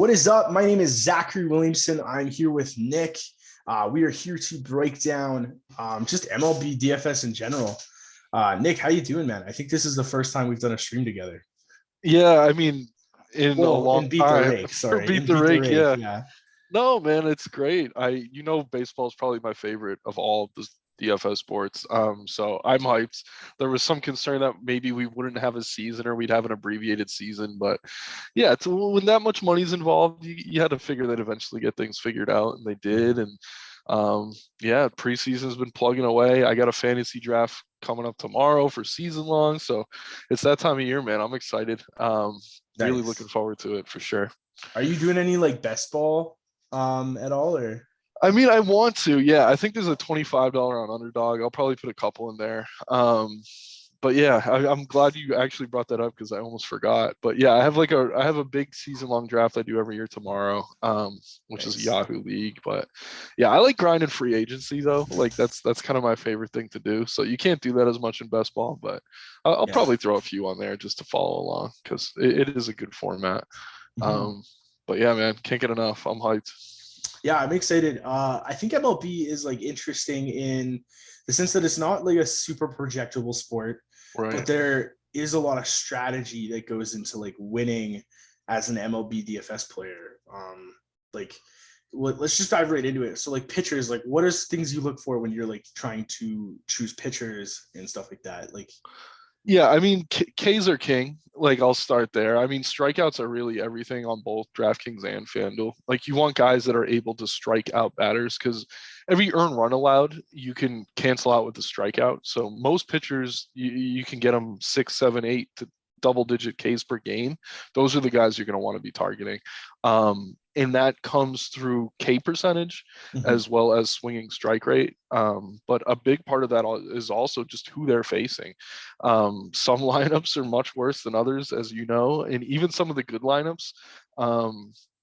What is up? My name is Zachary Williamson. I'm here with Nick. We are here to break down just MLB DFS in general. Nick, how you doing, man? I think this is the first time we've done a stream together. Yeah, I mean, in a Well, long in Beat the time. Rake, sorry, Beat in the Beat the Rake, Rake. yeah. Yeah. No, man, it's great. Baseball is probably my favorite of all of the DFS sports. So I'm hyped. There was some concern that maybe we wouldn't have a season or we'd have an abbreviated season, but yeah, when that much money's involved, you had to figure that eventually get things figured out, and they did. And yeah, preseason's been plugging away. I got a fantasy draft coming up tomorrow for season long, so it's that time of year, man. I'm excited. Really looking Nice. forward to it for sure. Are you doing any like best ball at all, or? I mean, I want to. Yeah, I think there's a $25 on Underdog. I'll probably put a couple in there. But yeah, I'm glad you actually brought that up because I almost forgot. But yeah, I have a big season long draft I do every year tomorrow, which is a Nice. Yahoo League. But yeah, I like grinding free agency though. Like that's kind of my favorite thing to do. So you can't do that as much in best ball, but I'll Yeah. probably throw a few on there just to follow along because it is a good format. Mhm. Um, but yeah, man, can't get enough. I'm hyped. Yeah, I'm excited. I think MLB is like interesting in the sense that it's not like a super projectable sport, but Right. there is a lot of strategy that goes into like winning as an MLB DFS player. Like let's just dive right into it. So like pitchers, like what is things you look for when you're like trying to choose pitchers and stuff like that? Like Yeah, I mean, K's are king. Like, I'll start there. I mean, strikeouts are really everything on both DraftKings and FanDuel. Like, you want guys that are able to strike out batters because every earned run allowed, you can cancel out with the strikeout. So most pitchers, you can get them 6, 7, 8 to double-digit Ks per game. Those are the guys you're going to want to be targeting. And that comes through K percentage mhm. as well as swinging strike rate. But a big part of that is also just who they're facing. Some lineups are much worse than others, as you know, and even some of the good lineups,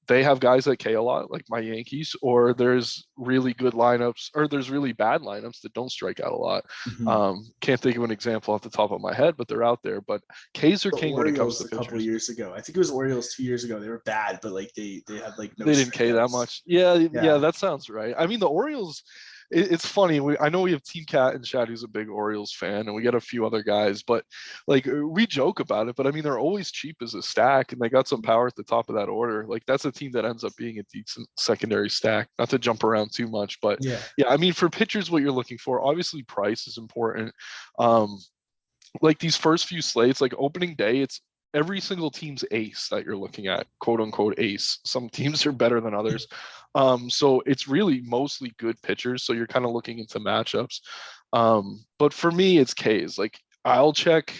they have guys that K a lot, like my Yankees, or there's really good lineups, or there's really bad lineups that don't strike out a lot. Mhm. Can't think of an example off the top of my head, but they're out there. But K's are The king when it comes Orioles to a couple of pitchers. years ago. I think it was Orioles 2 years ago. They were bad, but like they had like no They didn't K that strikeouts. much. Yeah, Yeah. that sounds right. I mean, the Orioles. It's funny. I know we have Team Cat and Shad, who's a big Orioles fan, and we got a few other guys. But like we joke about it, but I mean they're always cheap as a stack, and they got some power at the top of that order. Like that's a team that ends up being a decent secondary stack. Not to jump around too much, but Yeah. yeah, I mean for pitchers, what you're looking for, obviously price is important. Um, like these first few slates, like opening day, it's every single team's ace that you're looking at, quote unquote ace. Some teams are better than others. So it's really mostly good pitchers. So you're kind of looking into matchups. But for me, it's K's. Like I'll check.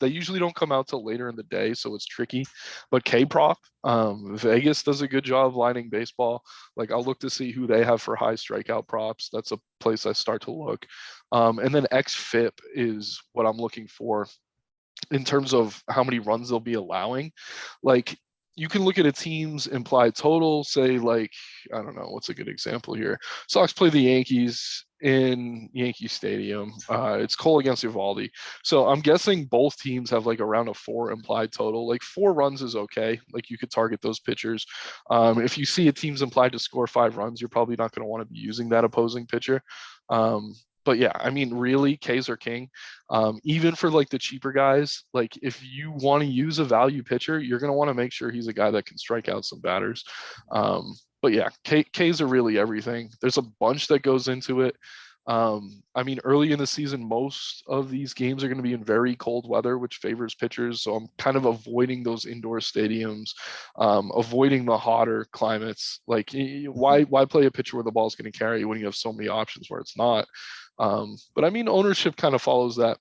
They usually don't come out till later in the day, so it's tricky. But K prop, Vegas does a good job lining baseball. Like I'll look to see who they have for high strikeout props. That's a place I start to look. And then XFIP is what I'm looking for in terms of how many runs they'll be allowing. Like you can look at a team's implied total, say like, I don't know, what's a good example here? Sox play the Yankees in Yankee Stadium. It's Cole against Evaldi. So I'm guessing both teams have like around a 4 implied total. Like 4 runs is okay. Like you could target those pitchers. If you see a team's implied to score 5 runs, you're probably not going to want to be using that opposing pitcher. Um, but yeah, I mean, really, K's are king. Even for like the cheaper guys, like if you want to use a value pitcher, you're going to want to make sure he's a guy that can strike out some batters. But yeah, Ks are really everything. There's a bunch that goes into it. I mean, early in the season, most of these games are going to be in very cold weather, which favors pitchers. So I'm kind of avoiding those indoor stadiums, avoiding the hotter climates. Like, Mhm. why play a pitcher where the ball's going to carry when you have so many options where it's not? But I mean, ownership kind of follows that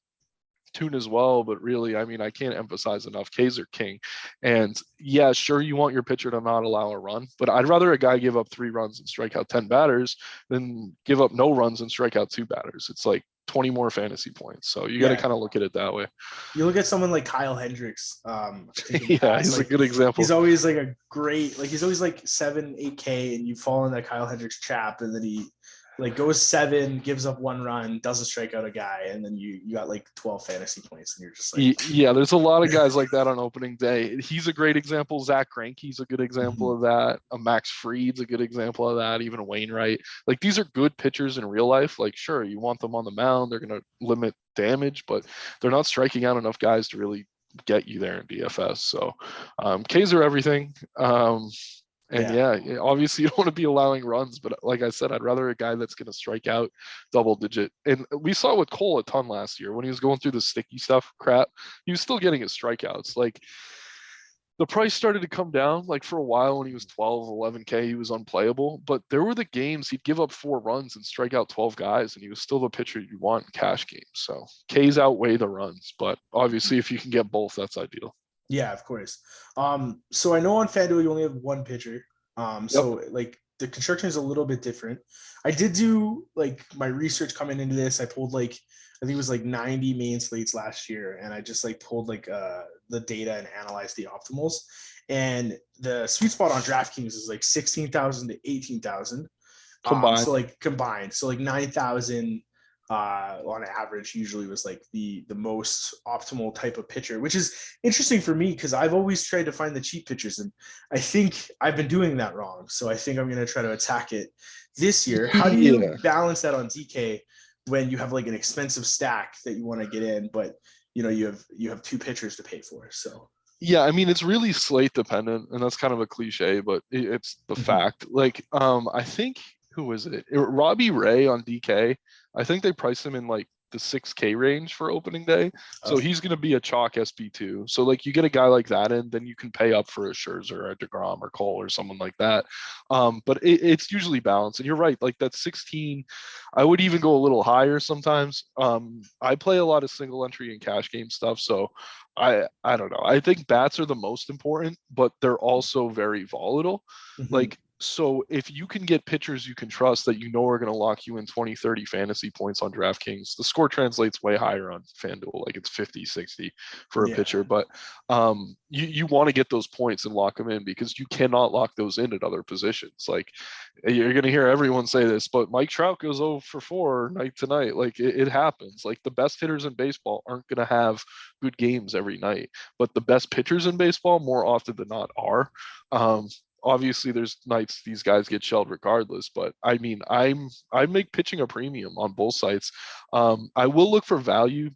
tune as well. But really, I mean, I can't emphasize enough. K's are king. And yeah, sure, you want your pitcher to not allow a run, but I'd rather a guy give up 3 runs and strike out 10 batters than give up no runs and strike out 2 batters. It's like 20 more fantasy points. So you got to Yeah. kind of look at it that way. You look at someone like Kyle Hendricks. I think in the Yeah, past, he's a like good he's example. always like a great, like he's always like 7, 8K, and you fall in that Kyle Hendricks trap, and then he like goes 7, gives up 1 run, doesn't strike out a guy, and then you got like 12 fantasy points, and you're just like, Yeah, there's a lot of guys like that on opening day. He's a great example. Zach Greinke's a good example of that. A Max Fried's a good example of that. Even a Wainwright. Like these are good pitchers in real life. Like sure, you want them on the mound. They're going to limit damage, but they're not striking out enough guys to really get you there in DFS. So Ks are everything. And yeah, obviously you don't want to be allowing runs, but like I said, I'd rather a guy that's going to strike out double digit. And we saw it with Cole a ton last year when he was going through the sticky stuff crap. He was still getting his strikeouts. Like the price started to come down. Like for a while when he was 12, 11K, he was unplayable. But there were the games he'd give up 4 runs and strike out 12 guys, and he was still the pitcher you want in cash games. So Ks outweigh the runs, but obviously if you can get both, that's ideal. Yeah, of course. So I know on FanDuel you only have 1 pitcher. So like the construction is a little bit different. I did do like my research coming into this. I pulled like I think it was like 90 main slates last year, and I just like pulled like the data and analyzed the optimals. And the sweet spot on DraftKings is like 16,000 to 18,000. Combined. So like combined. So like 9,000 on average usually was like the most optimal type of pitcher, which is interesting for me because I've always tried to find the cheap pitchers, and I think I've been doing that wrong. So I think I'm going to try to attack it this year. How do you balance that on DK when you have like an expensive stack that you want to get in, but you know you have 2 pitchers to pay for? So yeah, I mean, it's really slate dependent, and that's kind of a cliche, but it's the fact. Like, I think who was it? Robbie Ray on DK. I think they priced him in like the 6K range for opening day, so he's going to be a chalk SB2. So like, you get a guy like that in, then you can pay up for a Scherzer or a DeGrom or Cole or someone like that. But it's usually balanced, and you're right. Like that 16, I would even go a little higher sometimes. I play a lot of single entry and cash game stuff, so I don't know. I think bats are the most important, but they're also very volatile. Like, so if you can get pitchers you can trust that you know are going to lock you in 20, 30 fantasy points on DraftKings, the score translates way higher on FanDuel. Like it's 50, 60 for a pitcher. But you want to get those points and lock them in because you cannot lock those in at other positions. Like you're going to hear everyone say this, but Mike Trout goes 0 for 4 night to night. Like it happens. Like the best hitters in baseball aren't going to have good games every night, but the best pitchers in baseball more often than not are. Obviously there's nights these guys get shelled regardless, but I mean, I make pitching a premium on both sites. I will look for value.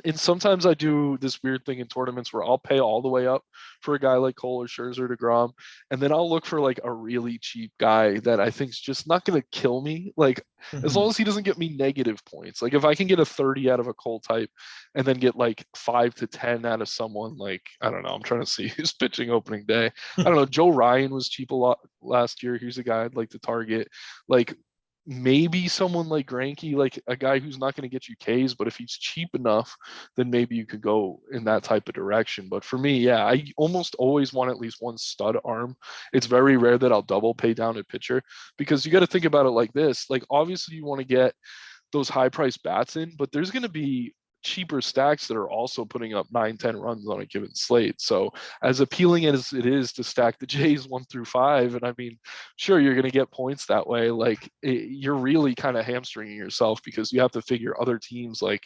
And sometimes I do this weird thing in tournaments where I'll pay all the way up for a guy like Cole or Scherzer DeGrom, and then I'll look for like a really cheap guy that I think is just not going to kill me. Like as long as he doesn't get me negative points. Like if I can get a 30 out of a Cole type and then get like 5 to 10 out of someone like, I don't know, I'm trying to see who's pitching opening day. I don't know. Joe Ryan was cheap a lot last year. Here's a guy I'd like to target. Like maybe someone like Greinke, like a guy who's not going to get you Ks, but if he's cheap enough, then maybe you could go in that type of direction. But for me, yeah, I almost always want at least one stud arm. It's very rare that I'll double pay down a pitcher because you got to think about it like this. Like obviously you want to get those high price bats in, but there's going to be cheaper stacks that are also putting up 9-10 runs on a given slate. So as appealing as it is to stack the Jays 1 through 5, and I mean, sure, you're going to get points that way. Like you're really kind of hamstringing yourself because you have to figure other teams like,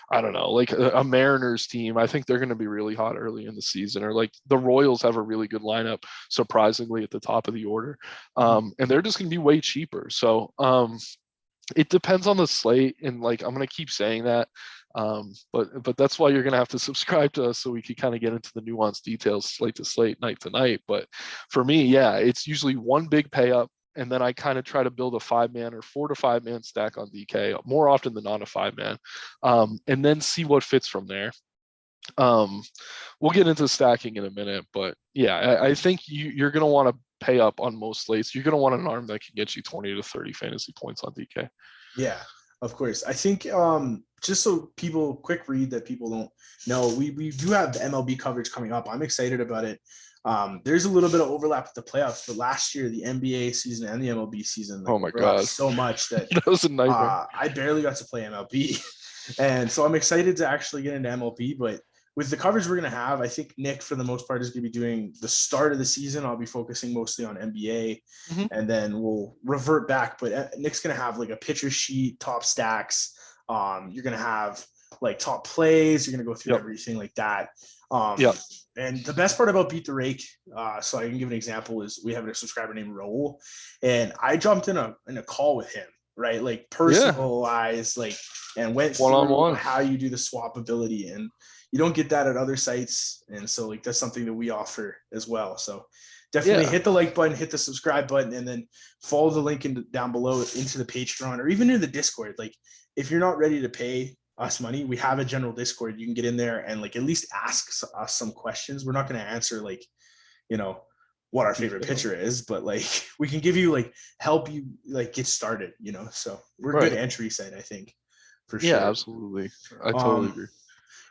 I don't know, like a Mariners team. I think they're going to be really hot early in the season, or like the Royals have a really good lineup, surprisingly at the top of the order. And they're just going to be way cheaper. So it depends on the slate. And like, I'm going to keep saying that. But that's why you're going to have to subscribe to us so we can kind of get into the nuanced details slate to slate, night to night. But for me, yeah, it's usually one big pay up, and then I kind of try to build a 5-man or 4 to 5-man stack on DK more often than not a 5-man, and then see what fits from there. We'll get into stacking in a minute, but yeah, I think you're going to want to pay up on most slates. You're going to want an arm that can get you 20 to 30 fantasy points on DK. Yeah, of course. I think just so people, quick read that people don't know, we do have the MLB coverage coming up. I'm excited about it. There's a little bit of overlap with the playoffs, but last year the NBA season and the MLB season, like, oh my god, so much that that was a nightmare. I barely got to play MLB, and so I'm excited to actually get into MLB. But with the coverage we're going to have, I think Nick, for the most part, is going to be doing the start of the season. I'll be focusing mostly on NBA, and then we'll revert back. But Nick's going to have like a pitcher sheet, top stacks. You're going to have like top plays. You're going to go through everything like that. And the best part about Beat the Rake, so I can give an example, is we have a subscriber named Raul, and I jumped in a call with him, right? Like personalized, like, and went through how you do the swappability, and you don't get that at other sites. And so like that's something that we offer as well. So definitely hit the like button, hit the subscribe button, and then follow the link down below into the Patreon or even in the Discord. Like if you're not ready to pay us money, we have a general Discord. You can get in there and like at least ask us some questions. We're not going to answer like, you know, what our favorite pitcher is, but like we can give you like help you like get started, you know. So we're a good entry site, I think, for sure. Yeah, absolutely. I totally agree.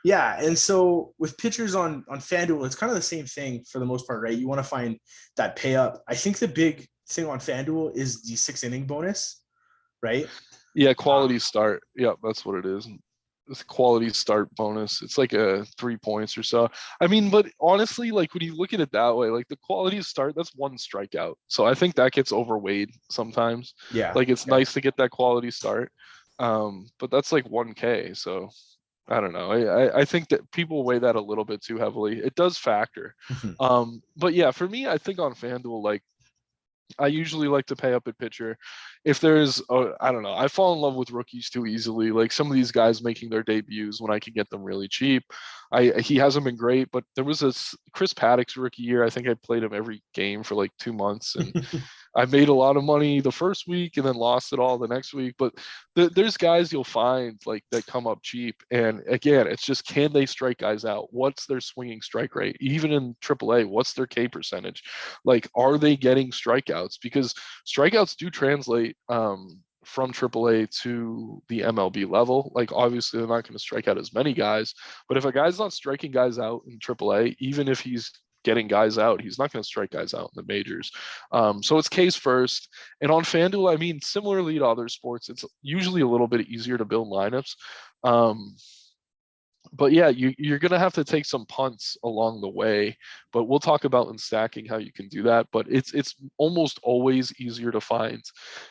Yeah, and so with pitchers on FanDuel, it's kind of the same thing for the most part, right? You want to find that pay up. I think the big thing on FanDuel is the 6-inning bonus, right? Yeah, quality start. Yeah, that's what it is. It's quality start bonus. It's like a 3 points or so. I mean, but honestly, like when you look at it that way, like the quality start, that's 1 strikeout. So I think that gets overweighed sometimes. Yeah. Like it's nice to get that quality start. But that's like 1K. So I don't know. I think that people weigh that a little bit too heavily. It does factor. But yeah, for me, I think on FanDuel, like I usually like to pay up at pitcher. If there's, I don't know, I fall in love with rookies too easily. Like some of these guys making their debuts when I can get them really cheap. He hasn't been great, but there was a Chris Paddock's rookie year. I think I played him every game for like 2 months, and I made a lot of money the first week and then lost it all the next week. But there's guys you'll find like that come up cheap. And again, it's just, can they strike guys out? What's their swinging strike rate? Even in AAA, what's their K percentage? Like, are they getting strikeouts? Because strikeouts do translate from AAA to the MLB level. Like, obviously, they're not going to strike out as many guys. But if a guy's not striking guys out in AAA, even if he's getting guys out, he's not going to strike guys out in the majors. So it's case first. And on FanDuel, I mean, similarly to other sports, it's usually a little bit easier to build lineups. But yeah, you're going to have to take some punts along the way, but we'll talk about in stacking how you can do that. But it's almost always easier to find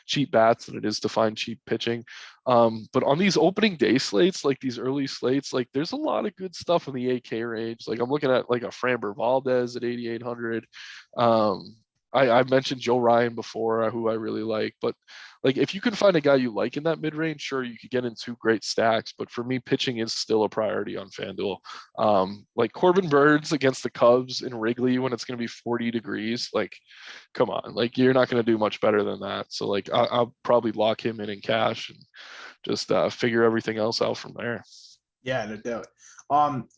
cheap bats than it is to find cheap pitching. But on these opening day slates, like these early slates, like there's a lot of good stuff in the 8K range. Like I'm looking at like a Framber Valdez at 8,800. I mentioned Joe Ryan before, who I really like, but like if you can find a guy you like in that mid range, sure, you could get in 2 great stacks. But for me, pitching is still a priority on FanDuel. Like Corbin Burns against the Cubs in Wrigley when it's going to be 40 degrees, like, come on, like you're not going to do much better than that. So like I'll probably lock him in cash and just figure everything else out from there. Yeah, no doubt.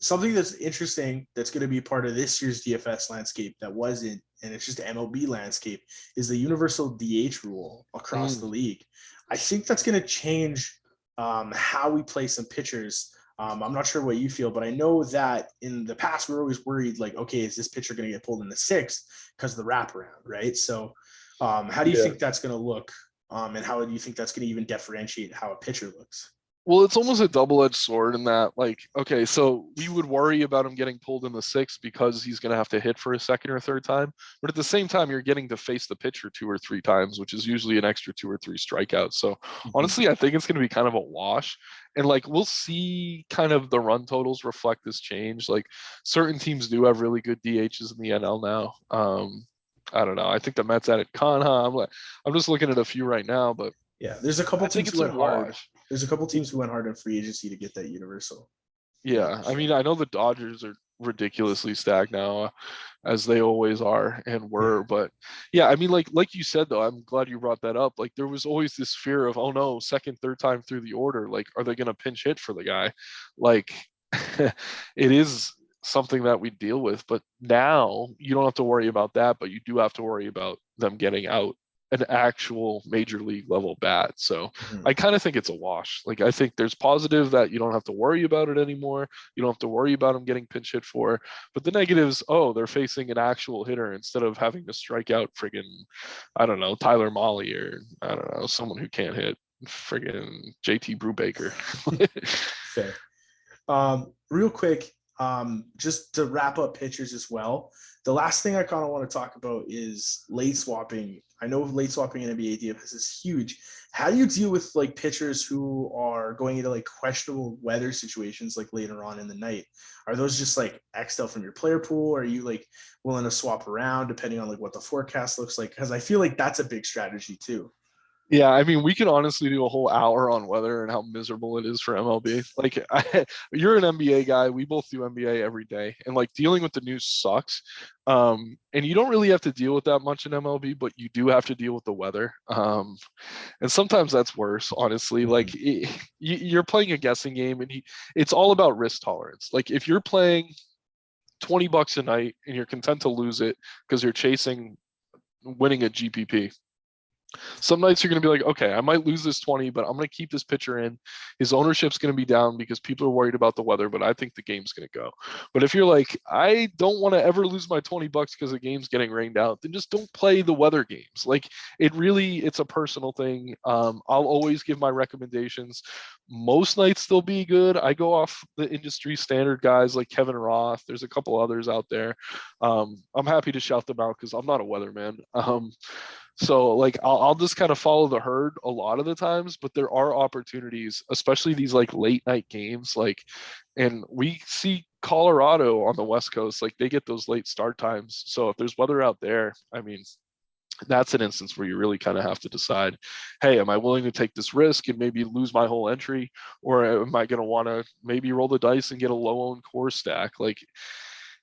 Something that's interesting that's going to be part of this year's DFS landscape that wasn't, and it's just MLB landscape, is the universal DH rule across the league. I think that's going to change how we play some pitchers. I'm not sure what you feel, but I know that in the past we're always worried, like, okay, is this pitcher going to get pulled in the 6th because of the wraparound, right? So how do you think that's going to look? And how do you think that's going to even differentiate how a pitcher looks? Well, it's almost a double-edged sword in that, like, okay, so we would worry about him getting pulled in the 6th because he's going to have to hit for a second or third time. But at the same time, you're getting to face the pitcher 2 or 3 times, which is usually an extra 2 or 3 strikeouts. So honestly, I think it's going to be kind of a wash. And like, we'll see kind of the run totals reflect this change. Like certain teams do have really good DHs in the NL now. I don't know. I think the Mets added Canha. I'm just looking at a few right now, but yeah, there's a couple teams who went hard. There's a couple teams who went hard in free agency to get that universal. Yeah, I mean, I know the Dodgers are ridiculously stacked now, as they always are and were. But yeah, I mean, like you said though, I'm glad you brought that up. Like there was always this fear of, oh no, second, third time through the order, like are they going to pinch hit for the guy? Like it is something that we deal with. But now you don't have to worry about that, but you do have to worry about them getting out an actual major league level bat. So I kind of think it's a wash. Like I think there's positive that you don't have to worry about it anymore. You don't have to worry about them getting pinch hit for. But the negatives, oh, they're facing an actual hitter instead of having to strike out friggin', I don't know, Tyler Molly or I don't know, someone who can't hit, friggin' JT Brubaker. Fair. Real quick, just to wrap up pitchers as well, the last thing I kind of want to talk about is late swapping. I know late swapping in NBA DFS is huge. How do you deal with like pitchers who are going into like questionable weather situations like later on in the night? Are those just like X'd out from your player pool? Or are you like willing to swap around depending on like what the forecast looks like? Because I feel like that's a big strategy too. Yeah, I mean, we could honestly do a whole hour on weather and how miserable it is for MLB. Like, you're an NBA guy. We both do NBA every day, and like dealing with the news sucks. And you don't really have to deal with that much in MLB, but you do have to deal with the weather. And sometimes that's worse, honestly. Like, you're playing a guessing game, and it's all about risk tolerance. Like, if you're playing $20 a night and you're content to lose it because you're chasing winning a GPP. Some nights you're going to be like, okay, I might lose this 20, but I'm going to keep this pitcher in. His ownership's going to be down because people are worried about the weather, but I think the game's going to go. But if you're like, I don't want to ever lose my $20 because the game's getting rained out, then just don't play the weather games. Like, it's a personal thing. I'll always give my recommendations. Most nights they'll be good. I go off the industry standard guys like Kevin Roth. There's a couple others out there. I'm happy to shout them out because I'm not a weatherman. So like I'll just kind of follow the herd a lot of the times, but there are opportunities, especially these like late night games. Like, and we see Colorado on the West Coast, like they get those late start times. So if there's weather out there, I mean, that's an instance where you really kind of have to decide, hey, am I willing to take this risk and maybe lose my whole entry? Or am I going to want to maybe roll the dice and get a low owned core stack? Like,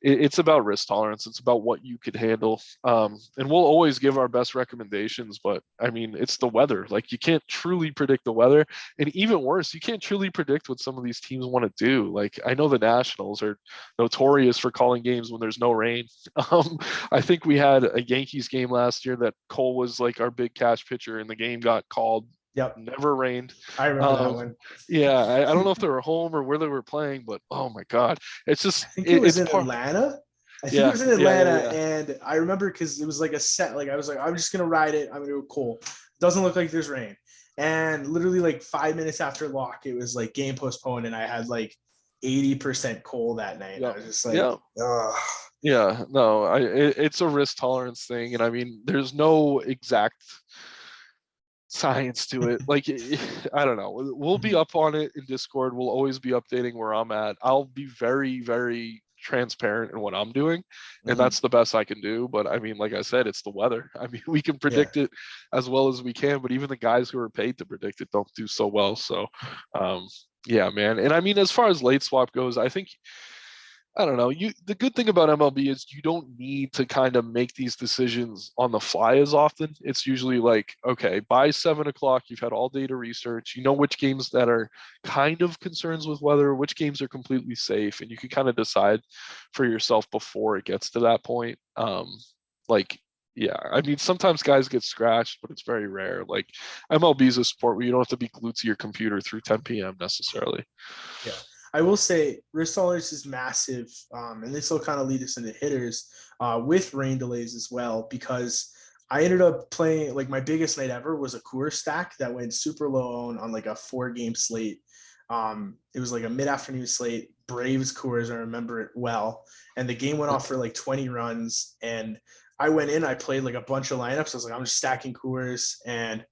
it's about risk tolerance. It's about what you could handle. And we'll always give our best recommendations, but I mean, it's the weather. Like, you can't truly predict the weather. And even worse, you can't truly predict what some of these teams want to do. Like, I know the Nationals are notorious for calling games when there's no rain. I think we had a Yankees game last year that Cole was like our big cash pitcher and the game got called. Yep. Never rained. I remember that one. Yeah. I don't know if they were home or where they were playing, but oh my God. It's just, I think it was it's in part. Atlanta. I think Yeah, it was in Atlanta, yeah. and I remember because it was like a set. Like I was like, I'm just gonna ride it. I'm gonna go cool. Doesn't look like there's rain. And literally like 5 minutes after lock, it was like game postponed, and I had like 80% coal that night. Yeah. I was just like, Yeah. ugh. Yeah, no, it's a risk tolerance thing, and I mean, there's no exact science to it. Like, I don't know. We'll be up on it in Discord. We'll always be updating where I'm at. I'll be very, very transparent in what I'm doing, and that's the best I can do. But I mean, like I said, it's the weather. I mean, we can predict it as well as we can, but even the guys who are paid to predict it don't do so well. So, yeah, man. And I mean, as far as late swap goes, I think, I don't know. The good thing about MLB is you don't need to kind of make these decisions on the fly as often. It's usually like, okay, by 7 o'clock, you've had all day to research. You know which games that are kind of concerns with weather, which games are completely safe, and you can kind of decide for yourself before it gets to that point. Like, yeah, I mean, sometimes guys get scratched, but it's very rare. Like, MLB is a sport where you don't have to be glued to your computer through 10 p.m. necessarily. Yeah. I will say risk tolerance is massive, and this will kind of lead us into hitters with rain delays as well, because I ended up playing, like, my biggest night ever was a Coors stack that went super low on like a 4-game slate. It was like a mid-afternoon slate, Braves Coors, I remember it well, and the game went off for like 20 runs, and I went in, I played like a bunch of lineups. I was like, I'm just stacking Coors, and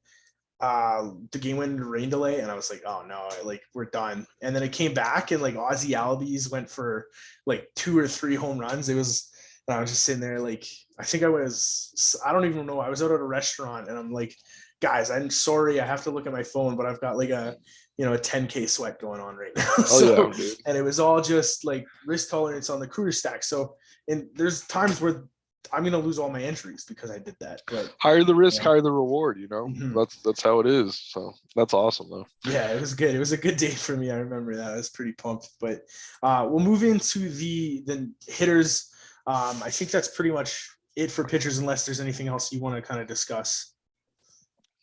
the game went into rain delay, and I was like, oh no, like we're done. And then it came back, and like Ozzy Albies went for like 2 or 3 home runs. It was, and I was just sitting there like, I think I don't even know. I was out at a restaurant, and I'm like, guys, I'm sorry, I have to look at my phone, but I've got like a 10K sweat going on right now. So, Yeah, and it was all just like risk tolerance on the Coors stack. So, and there's times where I'm gonna lose all my entries because I did that. But higher the risk, higher the reward. Mm-hmm. That's how it is. So that's awesome, though. Yeah, it was good. It was a good day for me. I remember that. I was pretty pumped. But we'll move into the hitters. I think that's pretty much it for pitchers, unless there's anything else you want to kind of discuss.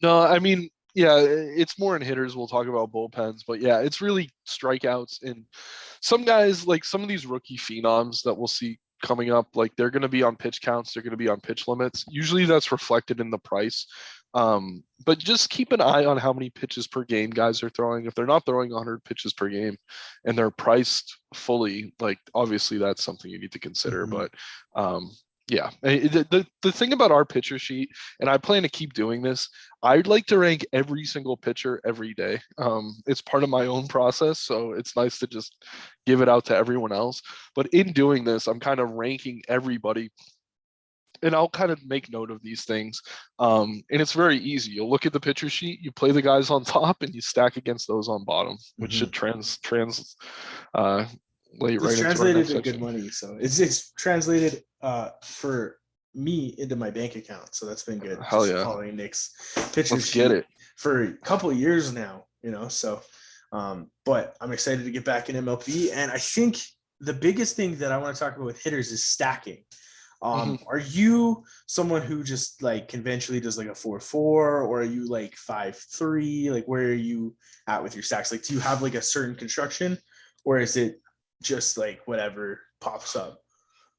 No, I mean, yeah, it's more in hitters. We'll talk about bullpens, but yeah, it's really strikeouts. And some guys, like some of these rookie phenoms that we'll see coming up, like they're going to be on pitch counts, they're going to be on pitch limits. Usually that's reflected in the price. But just keep an eye on how many pitches per game guys are throwing. If they're not throwing 100 pitches per game and they're priced fully, like obviously that's something you need to consider. Mhm. But yeah, the thing about our pitcher sheet, and I plan to keep doing this, I'd like to rank every single pitcher every day. It's part of my own process, so it's nice to just give it out to everyone else. But in doing this, I'm kind of ranking everybody, and I'll kind of make note of these things. And it's very easy. You'll look at the pitcher sheet, you play the guys on top, and you stack against those on bottom, which should lay It's right into our translated next to good section. money, so it's translated for me into my bank account. So that's been good. Hell Just yeah. following Nick's pitcher Let's get sheet it. for a couple of years now, so but I'm excited to get back in MLB. And I think the biggest thing that I want to talk about with hitters is stacking. Mhm. Are you someone who just like conventionally does like a 4-4, or are you like 5-3? Like, where are you at with your stacks? Like, do you have like a certain construction, or is it just like whatever pops up?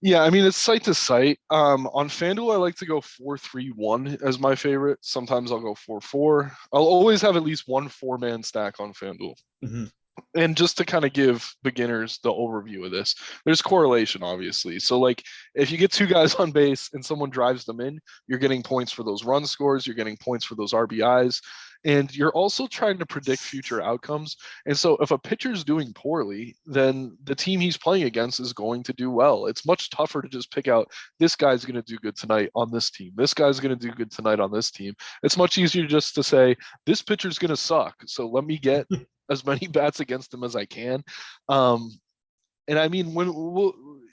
Yeah, I mean it's site to site. On FanDuel, I like to go 4-3-1 as my favorite. Sometimes I'll go 4-4. I'll always have at least one 4-man stack on FanDuel. Mhm. And just to kind of give beginners the overview of this, there's correlation, obviously. So, like, if you get two guys on base and someone drives them in, you're getting points for those run scores, you're getting points for those RBIs, and you're also trying to predict future outcomes. And so, if a pitcher's doing poorly, then the team he's playing against is going to do well. It's much tougher to just pick out this guy's going to do good tonight on this team, this guy's going to do good tonight on this team. It's much easier just to say, this pitcher's going to suck. So, let me get as many bats against them as I can. Um, and I mean,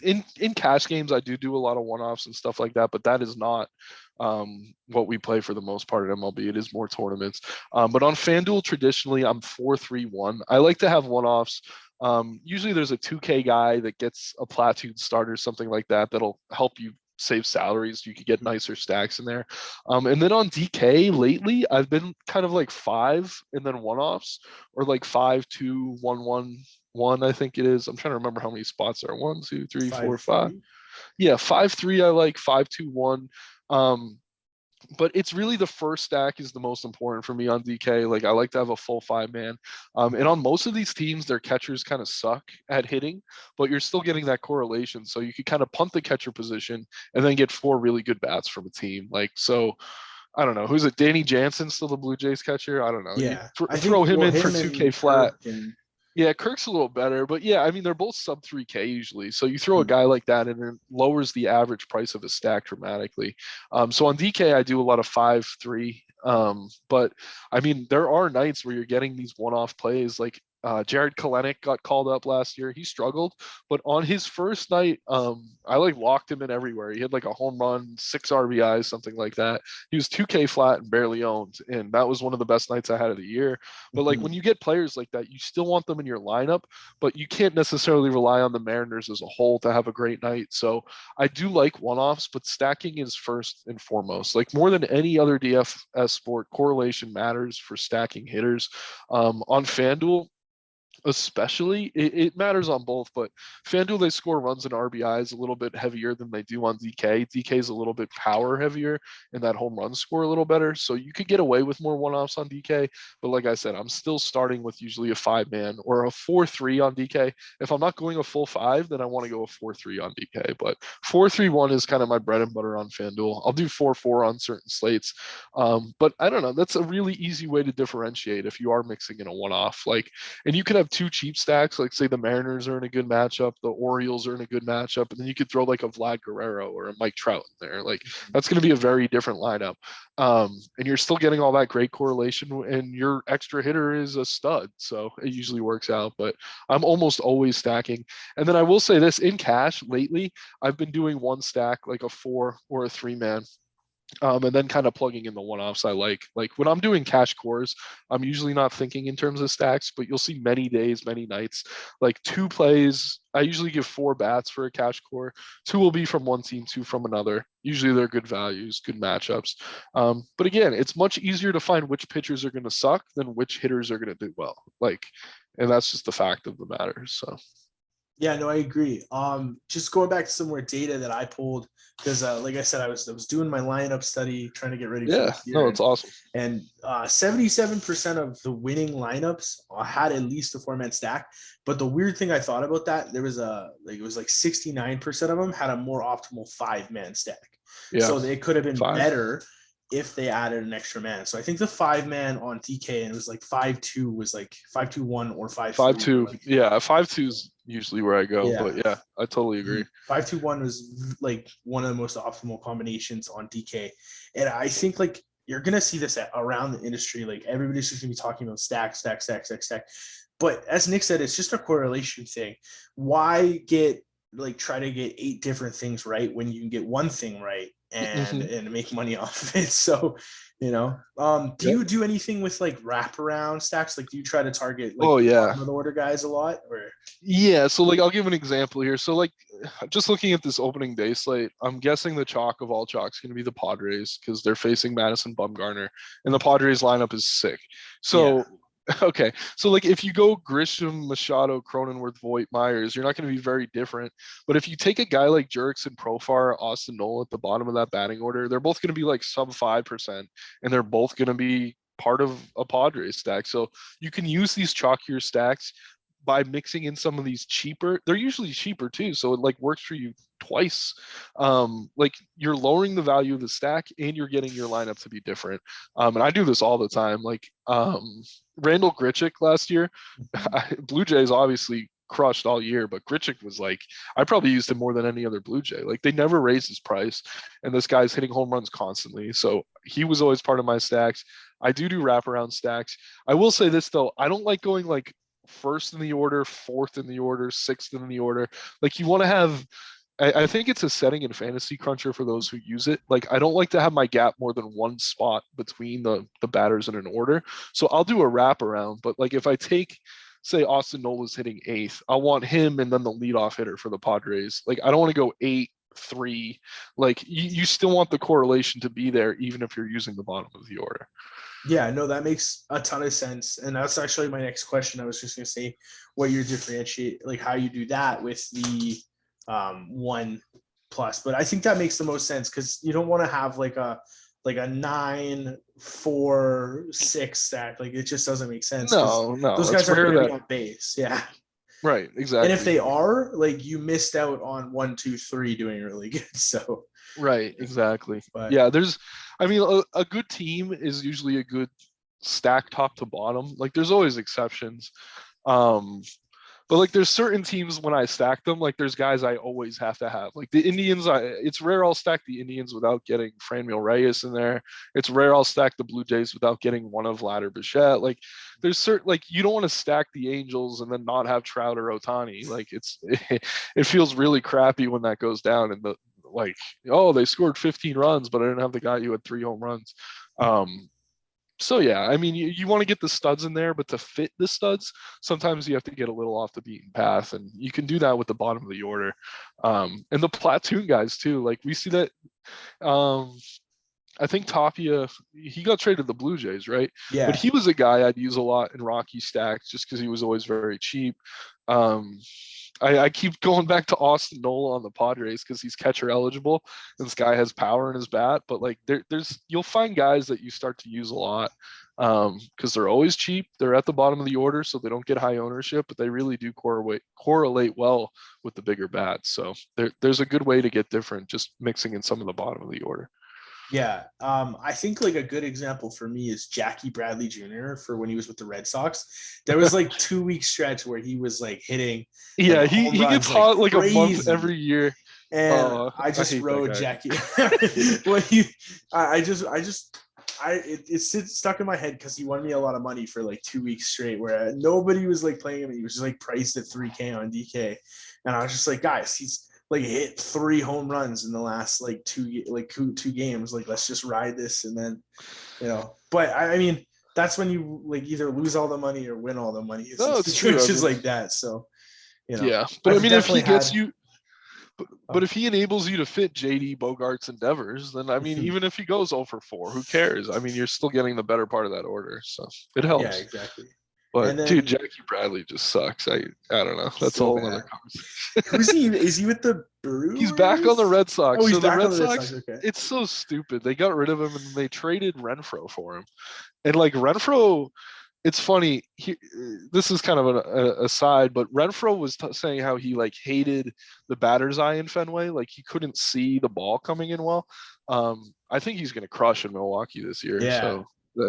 in cash games, I do a lot of one-offs and stuff like that, but that is not what we play for the most part at MLB. It is more tournaments. But on FanDuel, traditionally, I'm 4-3-1. I like to have one-offs. Usually there's a 2K guy that gets a platoon starter, something like that, that'll help you save salaries. You could get nicer stacks in there. And then on DK lately, I've been kind of like 5 and then one-offs, or like 5-2-1-1-1, I think it is. I'm trying to remember how many spots there are. 1, 2, 3, 4, 5. 5-3. Yeah, 5-3 I like, 5-2-1. Um, but it's really the first stack is the most important for me on DK. Like I like to have a full 5-man. And on most of these teams, their catchers kind of suck at hitting, but you're still getting that correlation. So you could kind of punt the catcher position and then get 4 really good bats from a team. Like, so I don't know. Who's it? Danny Jansen, still the Blue Jays catcher? I don't know. You Yeah, I throw think him well, in for him 2K and flat. Kirk and Yeah, Kirk's a little better, but yeah, I mean they're both sub 3K usually. So you throw a guy like that and it lowers the average price of a stack dramatically. So on DK I do a lot of 5-3. But I mean there are nights where you're getting these one-off plays like Jared Kelenic got called up last year. He struggled, but on his first night, I like locked him in everywhere. He had like a home run, 6 RBIs, something like that. He was 2K flat and barely owned, and that was one of the best nights I had of the year. But like when you get players like that, you still want them in your lineup, but you can't necessarily rely on the Mariners as a whole to have a great night. So I do like one-offs, but stacking is first and foremost. Like more than any other DFS sport, correlation matters for stacking hitters. On FanDuel, especially it matters on both, but FanDuel they score runs and RBIs a little bit heavier than they do on DK is a little bit power heavier, and that home run score a little better, so you could get away with more one-offs on DK. But like I said, I'm still starting with usually a 5-man or a 4-3 on DK. If I'm not going a full 5, then I want to go a 4-3 on DK, but 4-3-1 is kind of my bread and butter on FanDuel. I'll do 4-4 on certain slates. But I don't know, that's a really easy way to differentiate if you are mixing in a one-off. Like, and you could have 2 cheap stacks, like say the Mariners are in a good matchup, the Orioles are in a good matchup, and then you could throw like a Vlad Guerrero or a Mike Trout in there. Like that's going to be a very different lineup. And you're still getting all that great correlation, and your extra hitter is a stud. So it usually works out, but I'm almost always stacking. And then I will say this, in cash lately, I've been doing one stack, like a 4 or a 3-man. And then kind of plugging in the one-offs I like when I'm doing cash cores, I'm usually not thinking in terms of stacks, but you'll see many days, many nights, like 2 plays. I usually give 4 bats for a cash core. 2 will be from one team, 2 from another. Usually they're good values, good matchups. But again, it's much easier to find which pitchers are going to suck than which hitters are going to do well. Like, and that's just the fact of the matter. So Yeah, no, I agree. Just going back to some more data that I pulled because, like I said, I was doing my lineup study, trying to get ready for Yeah, this year, no, it's awesome. and 77% of the winning lineups had at least a 4-man stack. But the weird thing I thought about that, there was it was like 69% of them had a more optimal 5-man stack. Yeah, So they could have been 5. better if they added an extra man. So I think the 5-man on DK and it was like 5-2 was like 5-2-1 or 5-3 were 5-2. like, Yeah, 5-2 is usually where I go, yeah. but yeah, I totally agree. 5-2-1 was like one of the most optimal combinations on DK. And I think like you're gonna see this around the industry. Like everybody's just gonna be talking about stack, stack, stack, stack, stack. But as Nick said, it's just a correlation thing. Why try to get 8 different things right when you can get one thing right and Mhm. and make money off of it? So, do Yep. you do anything with like wraparound stacks? Like, do you try to target like Oh the yeah. bottom of the order guys a lot, or? Yeah, so like I'll give an example here. So like just looking at this opening day slate, I'm guessing the chalk of all chalks going to be the Padres because they're facing Madison Bumgarner and the Padres lineup is sick. Yeah. So okay, so like if you go Grisham, Machado, Cronenworth, Voigt, Myers, you're not going to be very different. But if you take a guy like Jurickson, Profar, Austin Nola at the bottom of that batting order, they're both going to be like sub 5%, and they're both going to be part of a Padres stack. So you can use these chalkier stacks by mixing in some of these cheaper. They're usually cheaper too, so it like works for you twice. Like you're lowering the value of the stack and you're getting your lineup to be different. And I do this all the time. Like Randall Grichuk last year, Blue Jays obviously crushed all year, but Grichuk was like, I probably used him more than any other Blue Jay. Like they never raised his price, and this guy's hitting home runs constantly. So he was always part of my stacks. I do wraparound stacks. I will say this though, I don't like going like first in the order, fourth in the order, sixth in the order. Like you want to have, I think it's a setting in Fantasy Cruncher for those who use it. Like I don't like to have my gap more than one spot between the batters in an order. So I'll do a wraparound. But like if I take, say Austin Nola's hitting eighth, I want him and then the leadoff hitter for the Padres. Like I don't want to go 8-3. Like you still want the correlation to be there even if you're using the bottom of the order. Yeah, no, that makes a ton of sense. And that's actually my next question. I was just gonna say what you differentiate, like how you do that with the 1+. But I think that makes the most sense because you don't want to have like a 9-4-6 stack. Like it just doesn't make sense because No, those it's guys aren't rare gonna be that. on base. Yeah. Right, And if exactly. they are, like you missed out on 1, 2, 3 doing really good. So Right, exactly. but Yeah, I mean, a good team is usually a good stack top to bottom. Like, there's always exceptions. Um, but like, there's certain teams when I stack them, like, there's guys I always have to have. Like the Indians, it's rare I'll stack the Indians without getting Franmil Reyes in there. It's rare I'll stack the Blue Jays without getting one of Ladder Bichette. Like, there's certain like you don't want to stack the Angels and then not have Trout or Otani. Like, it feels really crappy when that goes down and the like, oh, they scored 15 runs, but I didn't have the guy who had 3 home runs. So yeah, I mean, you want to get the studs in there, but to fit the studs, sometimes you have to get a little off the beaten path, and you can do that with the bottom of the order, and the platoon guys too. Like we see that. Um, I think Tapia, he got traded to the Blue Jays, right? But yeah. he was a guy I'd use a lot in Rocky stacks just because he was always very cheap. Um, I keep going back to Austin Nola on the Padres because he's catcher eligible. And this guy has power in his bat, but like there's you'll find guys that you start to use a lot because they're always cheap. They're at the bottom of the order, so they don't get high ownership, but they really do correlate well with the bigger bats. So there's a good way to get different, just mixing in some of the bottom of the order. Yeah. I think like a good example for me is Jackie Bradley Jr. for when he was with the Red Sox. There was like 2 week stretch where he was like hitting like Yeah, home he gets runs like hot like a month crazy. every year. And I I just hate that rode guy. Jackie. when he, it's stuck in my head because he won me a lot of money for like 2 weeks straight where nobody was like playing him. He was just like priced at 3K on DK. And I was just like, guys, he's like hit 3 home runs in the last like two games. Like, let's just ride this. And then, but I mean, that's when you like either lose all the money or win all the money. It's in No, it's true. I situations mean, like that. So, yeah, but I I've mean, if he definitely gets had, you, but if he enables you to fit JD Bogart's endeavors, then I mean, even if he goes 0 for 4, who cares? I mean, you're still getting the better part of that order, so it yeah, helps. exactly. And But dude, then Jackie Bradley just sucks. I don't know. That's a so whole other bad. conversation. Who's he? Is he with the He's back on the Brewers? Red Sox. Oh, he's So the back on Red the Red Sox. Sox, Okay. it's so stupid. They got rid of him and they traded Renfro for him. And like Renfro, it's funny. This is kind of an aside, but Renfro was saying how he like hated the batter's eye in Fenway, like he couldn't see the ball coming in well. I think he's going to crush in Milwaukee this year. Yeah. So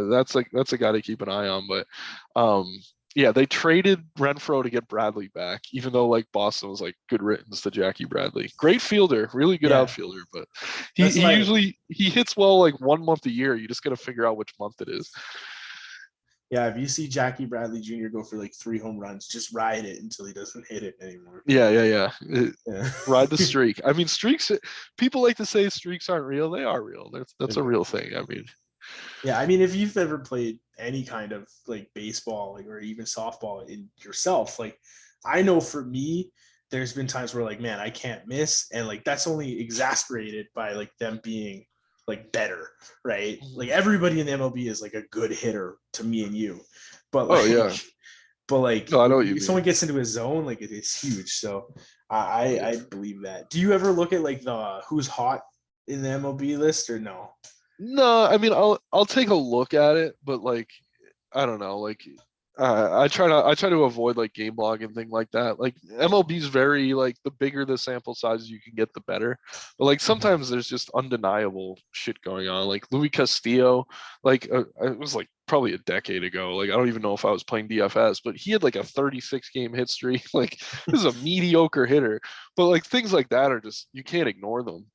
that's a guy to keep an eye on. But yeah, they traded Renfro to get Bradley back, even though like Boston was like good riddance to Jackie Bradley. Great fielder, really good Yeah. outfielder, but That's he my usually he hits well like 1 month a year. You just got to figure out which month it is. Yeah, if you see Jackie Bradley Jr. go for like 3 home runs, just ride it until he doesn't hit it anymore. Yeah. Yeah. Ride the streak. I mean, streaks. People like to say streaks aren't real. They are real. That's a real thing. I mean, Yeah, I mean, if you've ever played any kind of like baseball, like or even softball in yourself, like I know for me, there's been times where like, man, I can't miss, and like that's only exasperated by like them being like better, right? Like everybody in the MLB is like a good hitter to me and you, but oh like, yeah. but like No, I know when what you mean. someone gets into a zone, like it's huge. So I believe that. Do you ever look at like the who's hot in the MLB list or no? No, I mean, I'll take a look at it, but like I don't know, like I try to avoid like game log and thing like that. Like MLB is very like the bigger the sample size you can get, the better. But like sometimes there's just undeniable shit going on. Like Louis Castillo, like it was like probably a decade ago. Like I don't even know if I was playing DFS, but he had like a 36 game hit streak. Like this is a mediocre hitter. But like things like that are just you can't ignore them.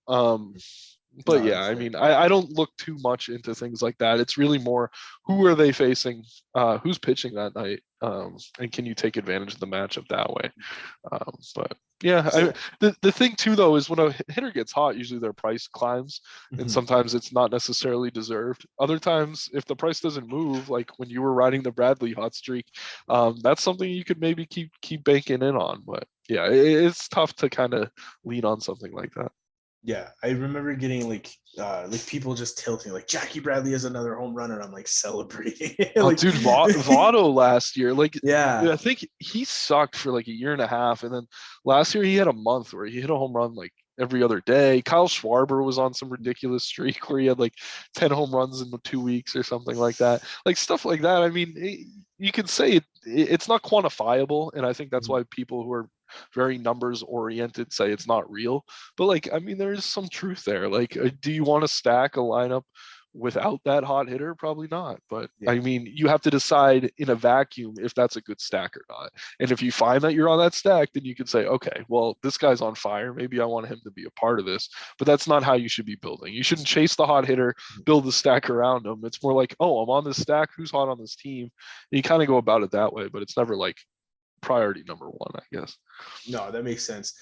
But No, yeah, that's I fair. mean, I don't look too much into things like that. It's really more who are they facing, who's pitching that night, and can you take advantage of the matchup that way? But yeah, So the thing too though is when a hitter gets hot, usually their price climbs, and mhm. sometimes it's not necessarily deserved. Other times, if the price doesn't move, like when you were riding the Bradley hot streak, that's something you could maybe keep banking in on. But yeah, it's tough to kind of lean on something like that. Yeah, I remember getting like people just tilting like Jackie Bradley is another home run, and I'm like celebrating. Oh, Like dude, Votto last year, like yeah. I think he sucked for like a year and a half, and then last year he had a month where he hit a home run like every other day. Kyle Schwarber was on some ridiculous streak where he had like 10 home runs in 2 weeks or something like that. Like stuff like that. I mean, you could say it's not quantifiable, and I think that's why people who are very numbers oriented say it's not real. But like, I mean, there is some truth there. Like, do you want to stack a lineup without that hot hitter? Probably not. But Yeah. I mean, you have to decide in a vacuum if that's a good stack or not. And if you find that you're on that stack, then you can say, okay, well, this guy's on fire. Maybe I want him to be a part of this. But that's not how you should be building. You shouldn't chase the hot hitter, build the stack around him. It's more like, oh, I'm on this stack. Who's hot on this team? And you kind of go about it that way, but it's never like priority number one, I guess. No, that makes sense.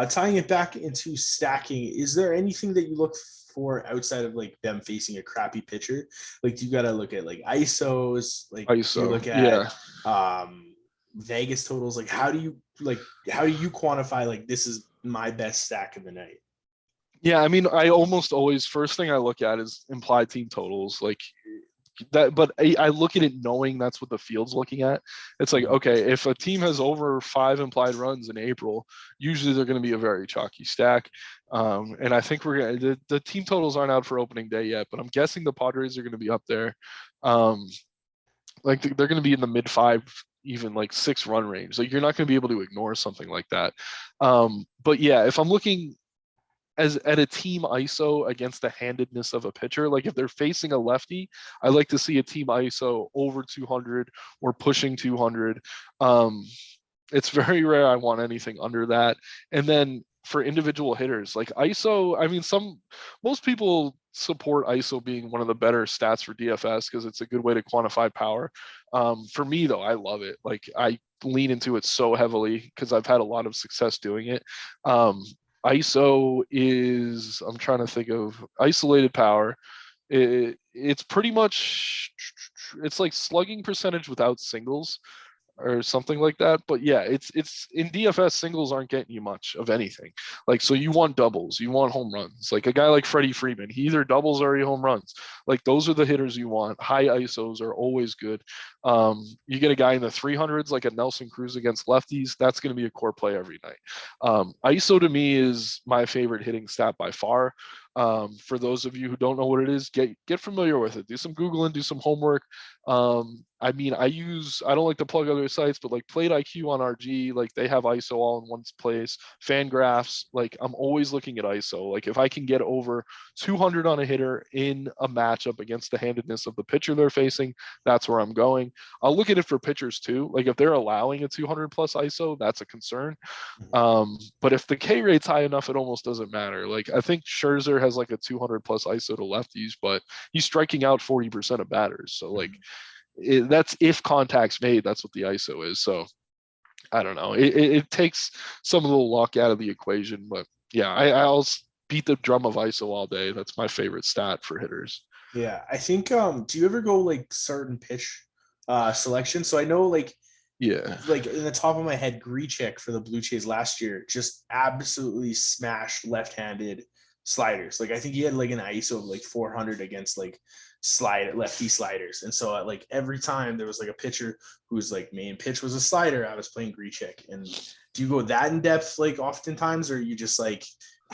Tying it back into stacking, is there anything that you look for outside of like them facing a crappy pitcher? Like, do you got to look at like ISOs? Like, do you ISO, look at yeah. Vegas totals? Like, how do you quantify like this is my best stack of the night? Yeah, I mean, I almost always first thing I look at is implied team totals, like that. But I look at it knowing that's what the field's looking at. It's like, okay, if a team has over 5 implied runs in April, usually they're going to be a very chalky stack. And I think the team totals aren't out for opening day yet, but I'm guessing the Padres are going to be up there. Like they're going to be in the mid five, even like 6 run range. Like you're not going to be able to ignore something like that. But yeah, if I'm looking as at a team ISO against the handedness of a pitcher. Like if they're facing a lefty, I like to see a team ISO over 200 or pushing 200. It's very rare I want anything under that. And then for individual hitters, like ISO, I mean, most people support ISO being one of the better stats for DFS because it's a good way to quantify power. For me, though, I love it. Like I lean into it so heavily because I've had a lot of success doing it. ISO is, I'm trying to think of isolated power. It's pretty much, it's like slugging percentage without singles. or something like that. But yeah, it's in DFS, singles aren't getting you much of anything. Like, so you want doubles, you want home runs. Like a guy like Freddie Freeman, he either doubles or he home runs. Like those are the hitters you want. High ISOs are always good. You get a guy in the 300s like a Nelson Cruz against lefties, that's going to be a core play every night. ISO to me is my favorite hitting stat by far. For those of you who don't know what it is, get familiar with it. Do some Googling, do some homework. I mean, I don't like to plug other sites, but like Plate IQ on RG, like they have ISO all in one place. Fangraphs, like I'm always looking at ISO. Like if I can get over 200 on a hitter in a matchup against the handedness of the pitcher they're facing, that's where I'm going. I'll look at it for pitchers too. Like if they're allowing a 200 plus ISO, that's a concern. But if the K rate's high enough, it almost doesn't matter. Like I think Scherzer has like a 200 plus ISO to lefties, but he's striking out 40% of batters. So like that's if contact's made, that's what the ISO is. So I don't know. It takes some of the luck out of the equation, but yeah, I'll beat the drum of ISO all day. That's my favorite stat for hitters. Yeah, I think do you ever go like certain pitch selection? So I know like Yeah. like in the top of my head, Grichuk for the Blue Jays last year just absolutely smashed left-handed sliders. Like I think he had like an ISO of like 400 against like lefty sliders. And so like every time there was like a pitcher whose like main pitch was a slider, I was playing Grichuk. And do you go that in depth like oftentimes, or are you just like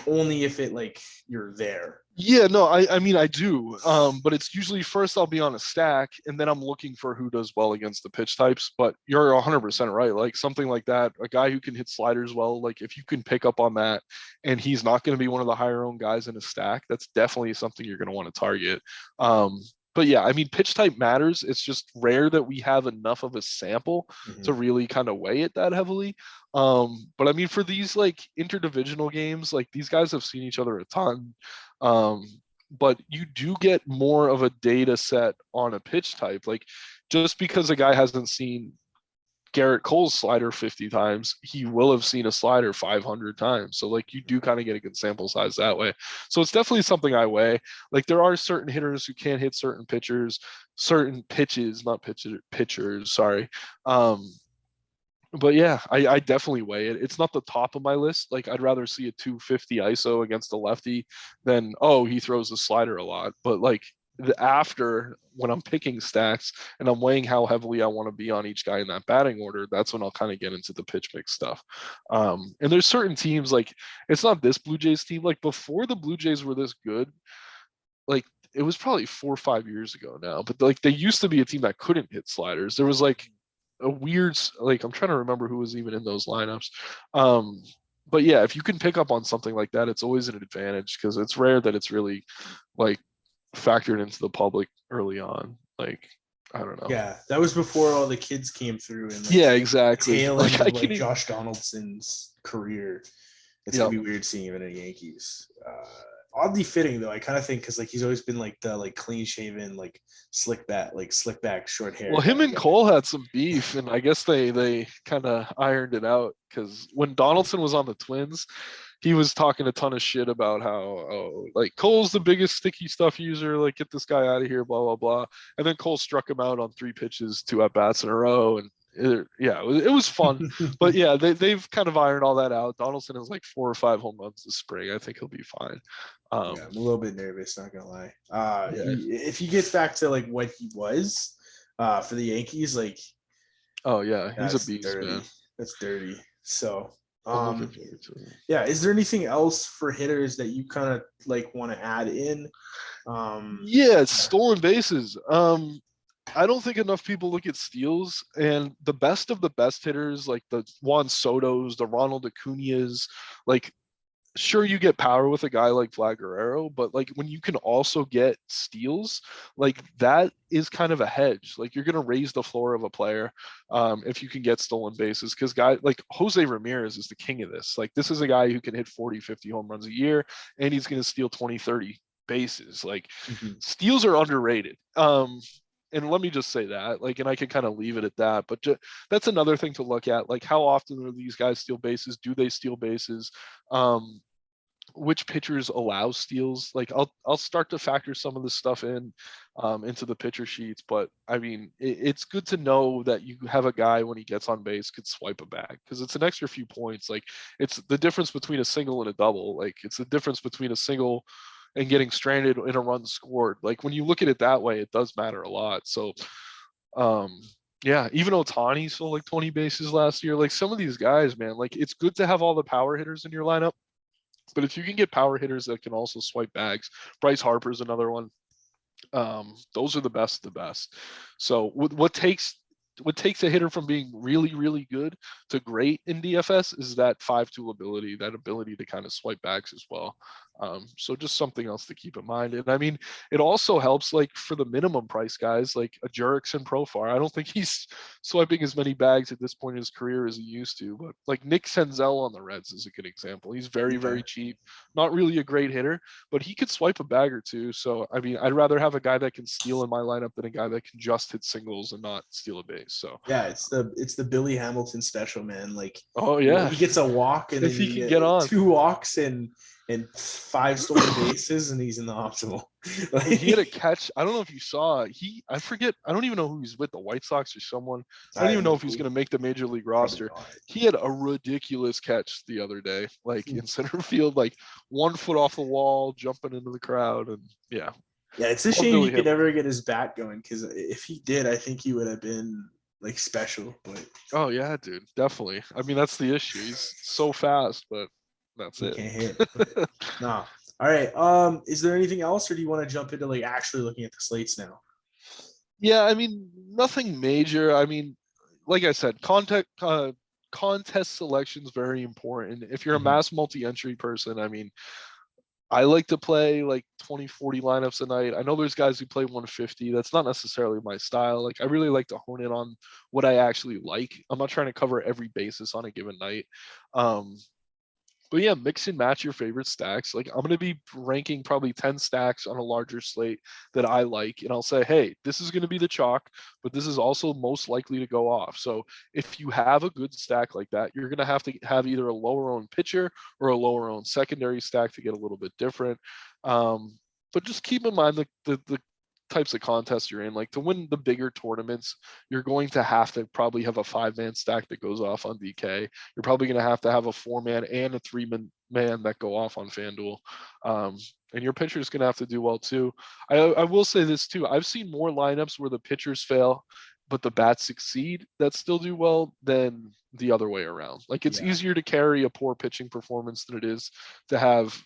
only if it like you're there? Yeah, no, I mean I do. But it's usually first I'll be on a stack and then I'm looking for who does well against the pitch types. But you're 100% right. Like something like that, a guy who can hit sliders well, like if you can pick up on that and he's not going to be one of the higher owned guys in a stack, that's definitely something you're going to want to target. But yeah, I mean, pitch type matters. It's just rare that we have enough of a sample to really kind of weigh it that heavily. But I mean, for these like interdivisional games, like these guys have seen each other a ton. But you do get more of a data set on a pitch type. Like just because a guy hasn't seen Garrett Cole's slider 50 times, he will have seen a slider 500 times. So like you do kind of get a good sample size that way. So it's definitely something I weigh. Like there are certain hitters who can't hit certain pitchers, certain pitches, not pitchers, sorry. But yeah, I definitely weigh it. It's not the top of my list. Like I'd rather see a 250 ISO against a lefty than, oh, he throws the slider a lot. But like after when I'm picking stacks and I'm weighing how heavily I want to be on each guy in that batting order, that's when I'll kind of get into the pitch mix stuff. And there's certain teams, like it's not this Blue Jays team, like before the Blue Jays were this good, like it was probably 4 or 5 years ago now, but like they used to be a team that couldn't hit sliders. There was like a weird, like I'm trying to remember who was even in those lineups. But yeah, if you can pick up on something like that, it's always an advantage because it's rare that it's really like factored into the public early on. Like I don't know. Yeah, that was before all the kids came through and like, yeah, exactly. tail Like end I of can like even, Josh Donaldson's career. It's yeah. gonna be weird seeing him in the Yankees. Oddly fitting though, I kind of think because like he's always been like the like clean shaven, like slick back, short hair. Well, him and Cole had some beef, and I guess they kind of ironed it out because when Donaldson was on the Twins, he was talking a ton of shit about how like Cole's the biggest sticky stuff user, like get this guy out of here, blah blah blah. And then Cole struck him out on 3 pitches, 2 at bats in a row, and it was fun. But yeah, they've kind of ironed all that out. Donaldson has like 4 or 5 home runs this spring. I think he'll be fine. Yeah, I'm a little bit nervous, not gonna lie. Yeah. If he gets back to like what he was for the Yankees, like Oh yeah, he's a beast, dirty. man. That's dirty. So I'm looking forward to it. yeah, is there anything else for hitters that you kind of like want to add in? Yeah, it's stolen bases. I don't think enough people look at steals, and the best of the best hitters, like the Juan Soto's, the Ronald Acuña's, like sure you get power with a guy like Vlad Guerrero, but like when you can also get steals, like that is kind of a hedge. Like you're going to raise the floor of a player if you can get stolen bases, because guy like Jose Ramirez is the king of this. Like this is a guy who can hit 40, 50 home runs a year, and he's going to steal 20, 30 bases. Like steals are underrated. And let me just say that, like, and I can kind of leave it at that, but that's another thing to look at. Like, how often do these guys steal bases? Do they steal bases? which pitchers allow steals. Like I'll start to factor some of this stuff in into the pitcher sheets, but I mean it's good to know that you have a guy when he gets on base could swipe a bag, because it's an extra few points. Like it's the difference between a single and a double. Like it's the difference between a single and getting stranded in a run scored. Like when you look at it that way, it does matter a lot. So um yeah, even Otani stole like 20 bases last year. Like some of these guys, man, like it's good to have all the power hitters in your lineup, but if you can get power hitters that can also swipe bags, Bryce Harper's another one. Those are the best of the best. So what takes a hitter from being really, really good to great in DFS is that 5-tool ability, that ability to kind of swipe backs as well. So just something else to keep in mind. And I mean, it also helps like for the minimum price guys, like a Jurickson Profar. I don't think he's swiping as many bags at this point in his career as he used to, but like Nick Senzel on the Reds is a good example. He's very, very cheap, not really a great hitter, but he could swipe a bag or two. So, I mean, I'd rather have a guy that can steal in my lineup than a guy that can just hit singles and not steal a base. So Yeah, it's the Billy Hamilton special, man. Like, oh you know, yeah, he gets a walk and if then he you can get get on. 2 walks and 5 stolen bases, and he's in the optimal. Like, he had a catch. I don't know if you saw. I forget. I don't even know who he's with, the White Sox or someone. I don't even know if he's going to make the major league roster. He had a ridiculous catch the other day, like in center field, like 1 foot off the wall, jumping into the crowd, and yeah. Yeah, it's a shame he could never get his bat going, because if he did, I think he would have been like special. But oh yeah, dude, definitely. I mean, that's the issue. He's so fast, but that's he it. can't hit. Nah. All right. Is there anything else, or do you want to jump into like actually looking at the slates now? Yeah, I mean, nothing major. I mean, like I said, contest selection is very important. If you're a mass multi-entry person, I mean, I like to play like 20, 40 lineups a night. I know there's guys who play 150. That's not necessarily my style. Like I really like to hone in on what I actually like. I'm not trying to cover every basis on a given night. But yeah, mix and match your favorite stacks. Like I'm going to be ranking probably 10 stacks on a larger slate that I like. And I'll say, hey, this is going to be the chalk, but this is also most likely to go off. So if you have a good stack like that, you're going to have either a lower owned pitcher or a lower owned secondary stack to get a little bit different. But just keep in mind the types of contests you're in. Like to win the bigger tournaments, you're going to have probably have a 5-man stack that goes off on DK. You're probably going to have a 4-man and a 3-man that go off on FanDuel. And your pitcher is going to have to do well too. I will say this too. I've seen more lineups where the pitchers fail, but the bats succeed that still do well than the other way around. Like it's easier to carry a poor pitching performance than it is to have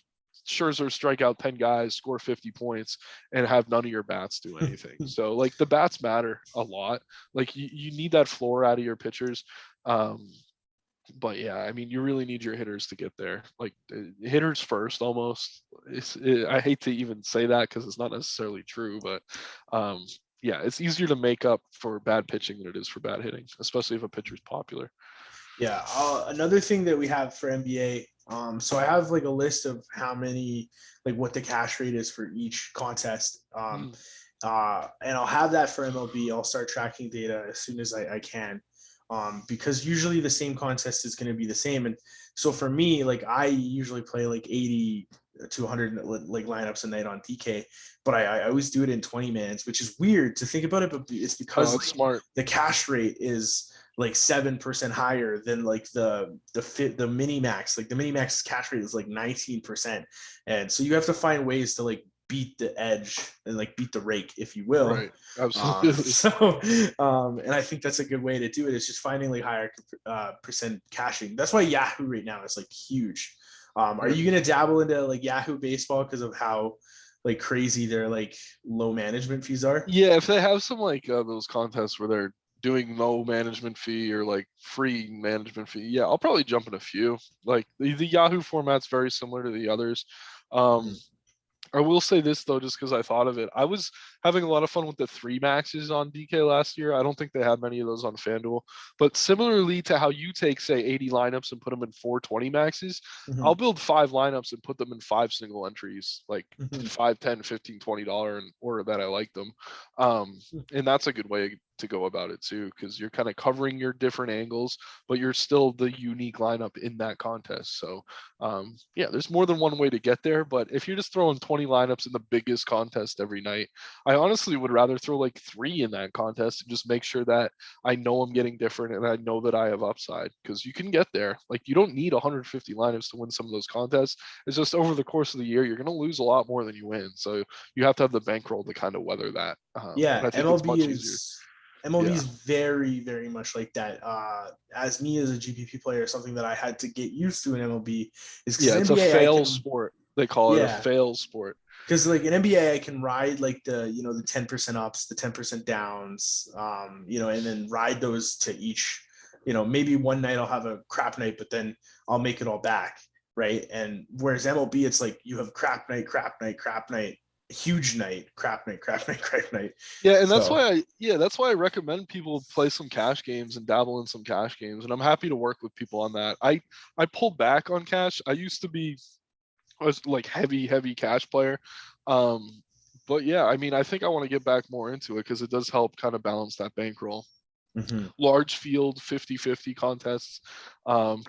Scherzer strike out 10 guys, score 50 points, and have none of your bats do anything. So like the bats matter a lot. Like you need that floor out of your pitchers. But yeah, I mean, you really need your hitters to get there. Like hitters first, almost. I hate to even say that because it's not necessarily true, but yeah, it's easier to make up for bad pitching than it is for bad hitting, especially if a pitcher's popular. Yeah. Another thing that we have for NBA. So I have like a list of how many, like what the cash rate is for each contest. And I'll have that for MLB. I'll start tracking data as soon as I can. Because usually the same contest is going to be the same. And so for me, like I usually play like 80 to 100 like lineups a night on DK, but I always do it in 20 mans, which is weird to think about it, but it's because like, smart. The cash rate is like 7% higher than like the mini max. Like the mini max cash rate is like 19%. And so you have to find ways to like beat the edge and like beat the rake, if you will. Right. Absolutely. And I think that's a good way to do it. It's just finding like higher percent caching. That's why Yahoo right now is like huge. Are you gonna dabble into like Yahoo baseball because of how like crazy their like low management fees are? Yeah, if they have some like those contests where they're doing no management fee or like free management fee, yeah, I'll probably jump in a few. Like the Yahoo format's very similar to the others. I will say this though, just because I thought of it, I was having a lot of fun with the 3 maxes on DK last year. I don't think they had many of those on FanDuel, but similarly to how you take say 80 lineups and put them in 420 maxes, I'll build 5 lineups and put them in 5 single entries, like $5, $10, $15, $20 in order that I like them. And that's a good way to go about it too, because you're kind of covering your different angles, but you're still the unique lineup in that contest. So yeah, there's more than one way to get there. But if you're just throwing 20 lineups in the biggest contest every night, I honestly would rather throw like 3 in that contest and just make sure that I know I'm getting different and I know that I have upside, because you can get there. Like, you don't need 150 lineups to win some of those contests. It's just over the course of the year, you're going to lose a lot more than you win. So you have to have the bankroll to kind of weather that. And Yeah, I think it's much easier. MLB Yeah. is very, very much like that. As me as a GPP player, something that I had to get used to in MLB is because Yeah, in it's a NBA I fail can, sport. They call it a yeah, fail sport. because like in NBA I can ride like the the 10% ups, the 10% downs, and then ride those to each. Maybe one night I'll have a crap night, but then I'll make it all back, right? And whereas MLB, it's like you have crap night, crap night, crap night, huge night, crap night, crap night, crap night. Yeah, and So that's why I recommend people play some cash games and dabble in some cash games. And I'm happy to work with people on that. I pulled back on cash. I used to be was like heavy cash player. But yeah, I mean, I think I want to get back more into it because it does help kind of balance that bankroll. mhm. Large field 50-50 contests.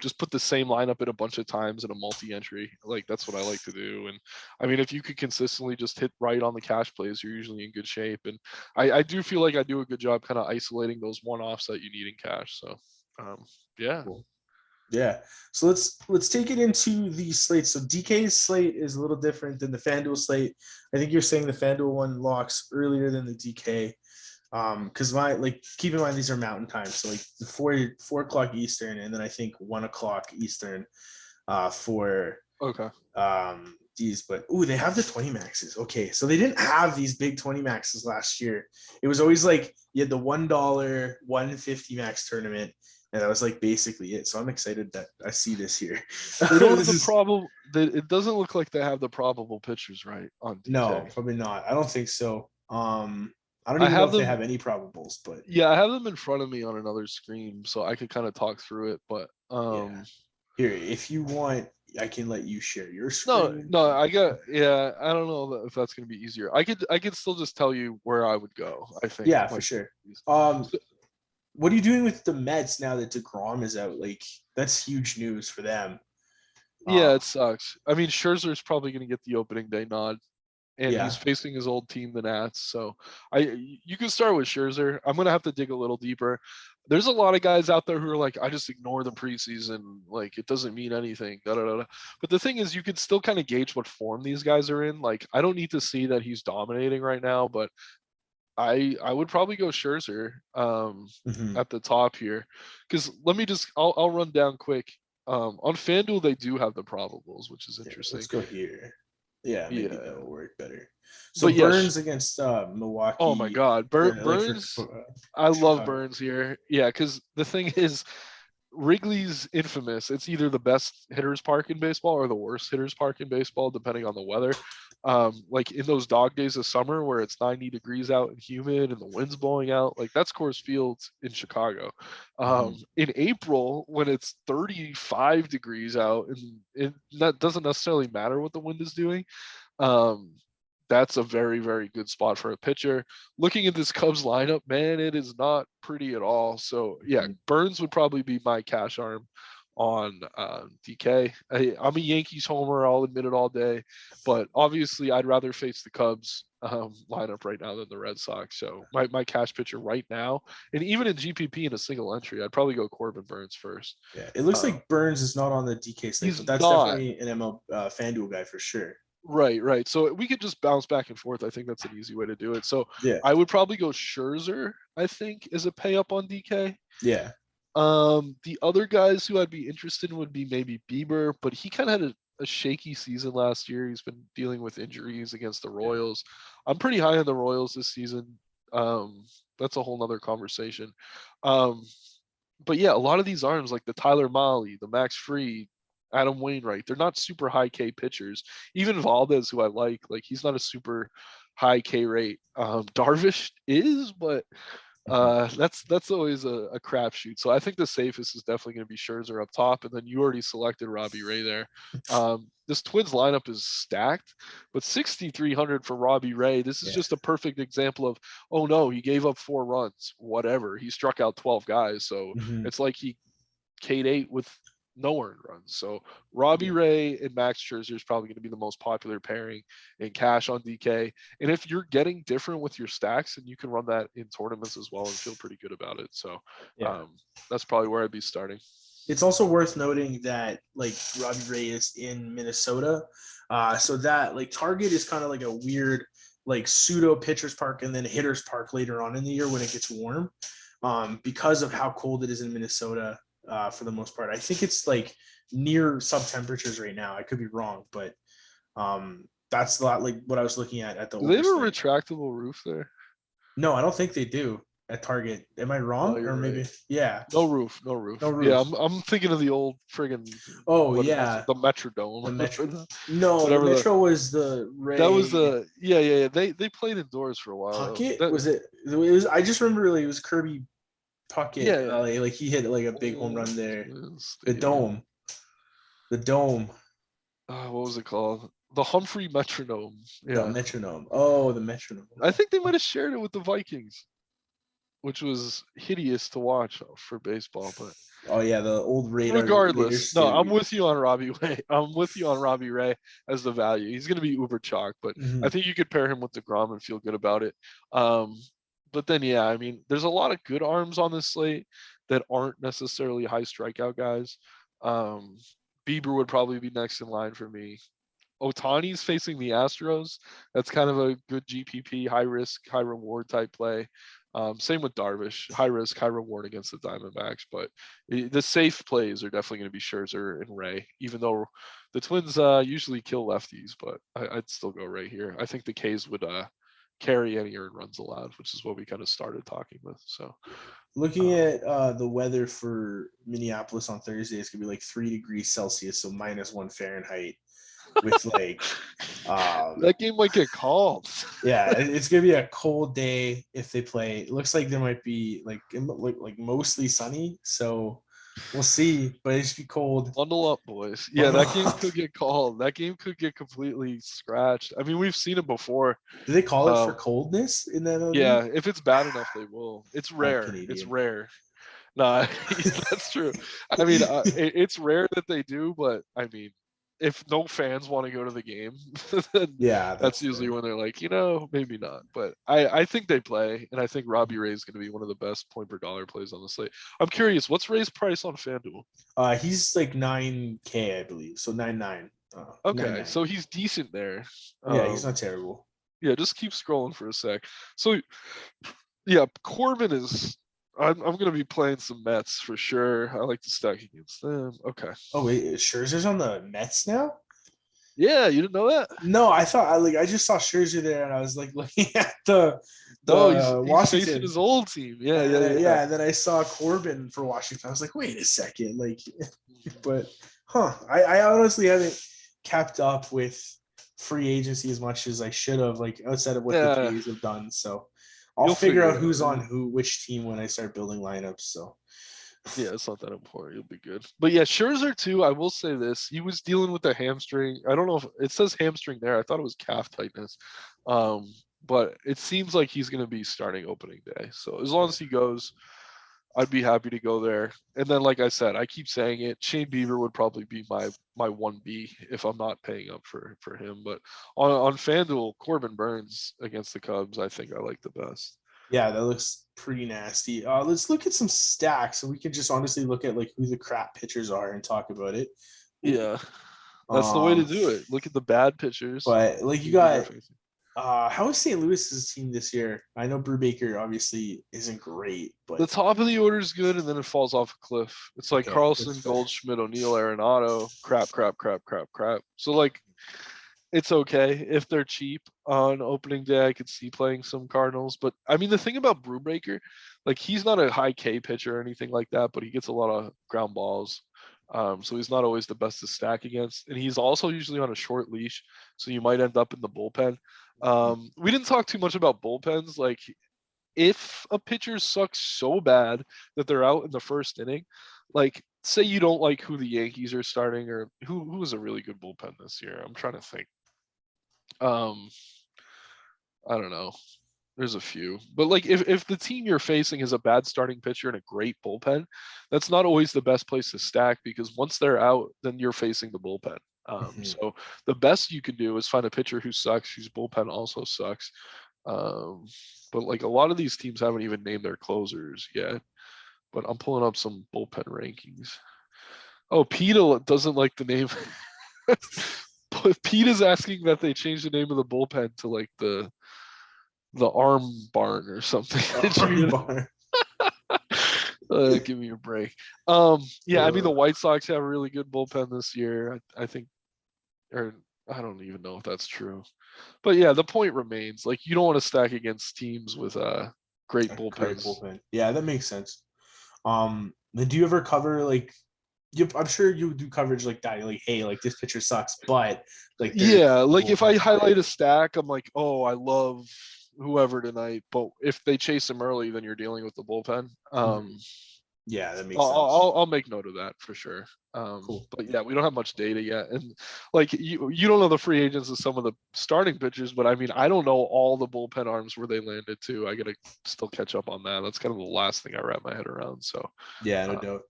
Just put the same lineup in a bunch of times in a multi-entry. Like, that's what I like to do. And I mean, if you could consistently just hit right on the cash plays, you're usually in good shape. And I do feel like I do a good job kind of isolating those one-offs that you need in cash. So yeah. Cool. Yeah. So let's take it into the slate. So DK's slate is a little different than the FanDuel slate. I think you're saying the FanDuel one locks earlier than the DK. Because keep in mind these are mountain times, so like 4 o'clock Eastern, and then I think 1 o'clock Eastern for Okay. these. But they have the 20 maxes. Okay, so they didn't have these big 20 maxes last year. It was always like you had the $1 150 max tournament, and that was like basically it. So I'm excited that I see this here. They don't have This the is problem. It doesn't look like they have the probable pitchers right on no, DK. probably not. I don't think so. I don't I even know have if they them. have any probables, but Yeah, I have them in front of me on another screen, so I could kind of talk through it. But yeah. Here, if you want, I can let you share your no, screen. no, I got. Yeah, I don't know if that's gonna be easier. I could still just tell you where I would go. I think. Yeah, for Like, sure. so, What are you doing with the Mets now that DeGrom is out? Like, that's huge news for them. yeah, it Um, sucks. I mean, Scherzer's probably gonna get the opening day nod, and he's yeah, facing his old team, the Nats. So you can start with Scherzer. I'm gonna have to dig a little deeper. There's a lot of guys out there who are like, I just ignore the preseason, like it doesn't mean anything. Da, da, da, da. But the thing is, you can still kind of gauge what form these guys are in. Like, I don't need to see that he's dominating right now, but I would probably go Scherzer mhm. at the top here, because I'll run down quick. On FanDuel they do have the probables, which is Yeah, interesting. let's go here. Yeah, maybe Yeah, that'll work better. So but yes. Burns against Oh my Milwaukee, God, like for Burns. I love Chicago. Burns here. Yeah, because the thing is, Wrigley's infamous. It's either the best hitters park in baseball or the worst hitters park in baseball, depending on the weather. Like in those dog days of summer where it's 90 degrees out and humid and the wind's blowing out, like that's Coors Field in Chicago. Mhm. In April, when it's 35 degrees out, and that doesn't necessarily matter what the wind is doing. Um, that's a very, very good spot for a pitcher. Looking at this Cubs lineup, man, it is not pretty at all. So yeah, Mhm. Burns would probably be my cash arm on DK. I'm a Yankees homer. I'll admit it all day, but obviously I'd rather face the Cubs lineup right now than the Red Sox. So my cash pitcher right now, and even in GPP in a single entry, I'd probably go Corbin Burns first. Yeah, it looks Uh, like Burns is not on the DK slate, he's but that's not. definitely an ML FanDuel guy for sure. Right. So we could just bounce back and forth. I think that's an easy way to do it. So Yeah, I would probably go Scherzer, I think, as a pay up on DK. yeah. The other guys who I'd be interested in would be maybe Bieber, but he kind of had a shaky season last year. He's been dealing with injuries against the Yeah. Royals. I'm pretty high on the Royals this season. That's a whole nother conversation. Um, but yeah, a lot of these arms like the Tyler Mahle, the Max Fried, Adam Wainwright, they're not super high K pitchers. Even Valdez, who I like he's not a super high K rate. Darvish is, but That's always a crapshoot. So I think the safest is definitely going to be Scherzer up top, and then you already selected Robbie Ray there. This Twins lineup is stacked, but 6,300 for Robbie Ray. This is just a perfect example of, oh no, he gave up 4 runs, whatever. He struck out 12 guys, so it's like he K'd 8 with no earned runs. So Robbie Ray and Max Scherzer is probably going to be the most popular pairing in cash on DK. And if you're getting different with your stacks, and you can run that in tournaments as well and feel pretty good about it. So that's probably where I'd be starting. It's also worth noting that like Robbie Ray is in Minnesota. So that like Target is kind of like a weird like pseudo pitcher's park and then hitter's park later on in the year when it gets warm. Because of how cold it is in Minnesota. For the most part, I think it's like near sub temperatures right now. I could be wrong, but that's a lot like what I was looking at the. Do they have a retractable roof there? No, I don't think they do at Target. Am I wrong? Or maybe yeah. No roof. Yeah, I'm thinking of the old friggin' the Metrodome. The Metro. No, the Metro was the Ray. That was the yeah. They played indoors for a while. Puckett? Was it? It was. I just remember like it was Kirby Puckett, like he hit like a big home run there. The dome. What was it called? The Humphrey Metronome. Yeah, the Metronome. Oh, the Metronome. I think they might have shared it with the Vikings, which was hideous to watch for baseball. But the old Radar. Regardless, no, I'm with you on Robbie Ray. I'm with you on Robbie Ray as the value. He's going to be uber chalk, but I think you could pair him with DeGrom and feel good about it. But then, I mean, there's a lot of good arms on this slate that aren't necessarily high strikeout guys. Bieber would probably be next in line for me. Ohtani's facing the Astros. That's kind of a good GPP, high risk, high reward type play. Same with Darvish, high risk, high reward against the Diamondbacks. But the safe plays are definitely going to be Scherzer and Ray, even though the Twins usually kill lefties. But I'd still go Ray here. I think the K's would carry any earned runs allowed, which is what we kind of started talking with. So looking at the weather for Minneapolis on Thursday, it's gonna be like 3 degrees Celsius, so -1 Fahrenheit, with like that game might get called. Yeah, it's gonna be a cold day if they play. It looks like there might be like mostly sunny, so we'll see, but it should be cold. Bundle up, boys. Yeah, that game could get called. That game could get completely scratched. I mean, we've seen it before. Do they call it for coldness in that? Yeah, if it's bad enough, they will. It's rare. It's rare. Nah, that's true. I mean, it's rare that they do, but I mean, if no fans want to go to the game, then that's usually when they're like, maybe not. But I think they play, and I think Robbie Ray is going to be one of the best point per dollar plays on the slate. I'm curious, what's Ray's price on FanDuel? He's like 9K, I believe, so 9.9. Okay, 9.9. so he's decent there. Yeah, he's not terrible. Yeah, just keep scrolling for a sec. So, Corbin is. I'm going to be playing some Mets for sure. I like to stack against them. Okay. Oh wait, Scherzer's on the Mets now? Yeah, you didn't know that? No, I thought I just saw Scherzer there, and I was like looking at the he's facing his old team. Yeah. And then I saw Corbin for Washington. I was like, wait a second, but I honestly haven't kept up with free agency as much as I should have, outside of what the K's have done. So I'll figure out who's on which team when I start building lineups. So yeah, it's not that important. You'll be good. But yeah, Scherzer too. I will say this: he was dealing with a hamstring. I don't know if it says hamstring there. I thought it was calf tightness. But it seems like he's going to be starting opening day. So as long as he goes, I'd be happy to go there. And then, like I said, I keep saying it. Shane Bieber would probably be my 1B if I'm not paying up for him. But on FanDuel, Corbin Burns against the Cubs, I think I like the best. Yeah, that looks pretty nasty. Let's look at some stacks, so we can just honestly look at who the crap pitchers are and talk about it. Yeah, that's the way to do it. Look at the bad pitchers. But you got. How is St. Louis's team this year? I know Brubaker obviously isn't great, but the top of the order is good, and then it falls off a cliff. It's like Carlson, Goldschmidt, O'Neill, Arenado, crap. So it's okay if they're cheap on opening day. I could see playing some Cardinals, but I mean the thing about Brubaker, he's not a high K pitcher or anything like that, but he gets a lot of ground balls. So he's not always the best to stack against, and he's also usually on a short leash, so you might end up in the bullpen. We didn't talk too much about bullpens. if a pitcher sucks so bad that they're out in the first inning, like say you don't like who the Yankees are starting or who was a really good bullpen this year. I'm trying to think. I don't know. There's a few, but like if the team you're facing is a bad starting pitcher and a great bullpen, that's not always the best place to stack because once they're out, then you're facing the bullpen. So the best you can do is find a pitcher who sucks, whose bullpen also sucks. But like a lot of these teams haven't even named their closers yet. But I'm pulling up some bullpen rankings. Oh, Pete doesn't like the name. Pete is asking that they change the name of the bullpen to like the arm barn or something. Give me a break. Yeah, I mean the White Sox have a really good bullpen this year. I think, or I don't even know if that's true. But yeah, the point remains. Like you don't want to stack against teams with great bullpens. Great bullpen. Yeah, that makes sense. Do you ever cover like? I'm sure you do coverage like that. You're like, hey, like this pitcher sucks, but like yeah, like if I highlight a stack, I'm like, oh, I love whoever tonight, but if they chase him early, then you're dealing with the bullpen. Yeah, that makes sense. I'll make note of that for sure. Cool. But yeah, we don't have much data yet, and like you don't know the free agents of some of the starting pitchers, but I mean I don't know all the bullpen arms where they landed too. I gotta still catch up on that. That's kind of the last thing I wrap my head around. So yeah, no doubt.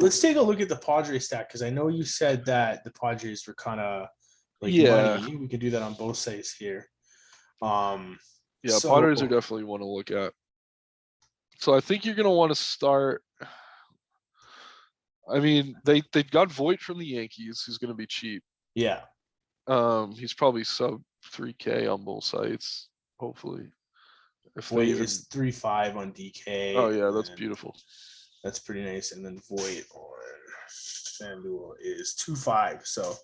Let's take a look at the Padre stack because I know you said that the Padres were kind of like money. We can do that on both sides here. Yeah, Padres are definitely one to look at. So I think you're gonna want to start. I mean, they got Voit from the Yankees, who's gonna be cheap. Yeah. He's probably sub 3K on both sites, hopefully. If Voit is 3.5 on DK. Oh yeah, that's beautiful. That's pretty nice. And then Voit on FanDuel is 2.5. So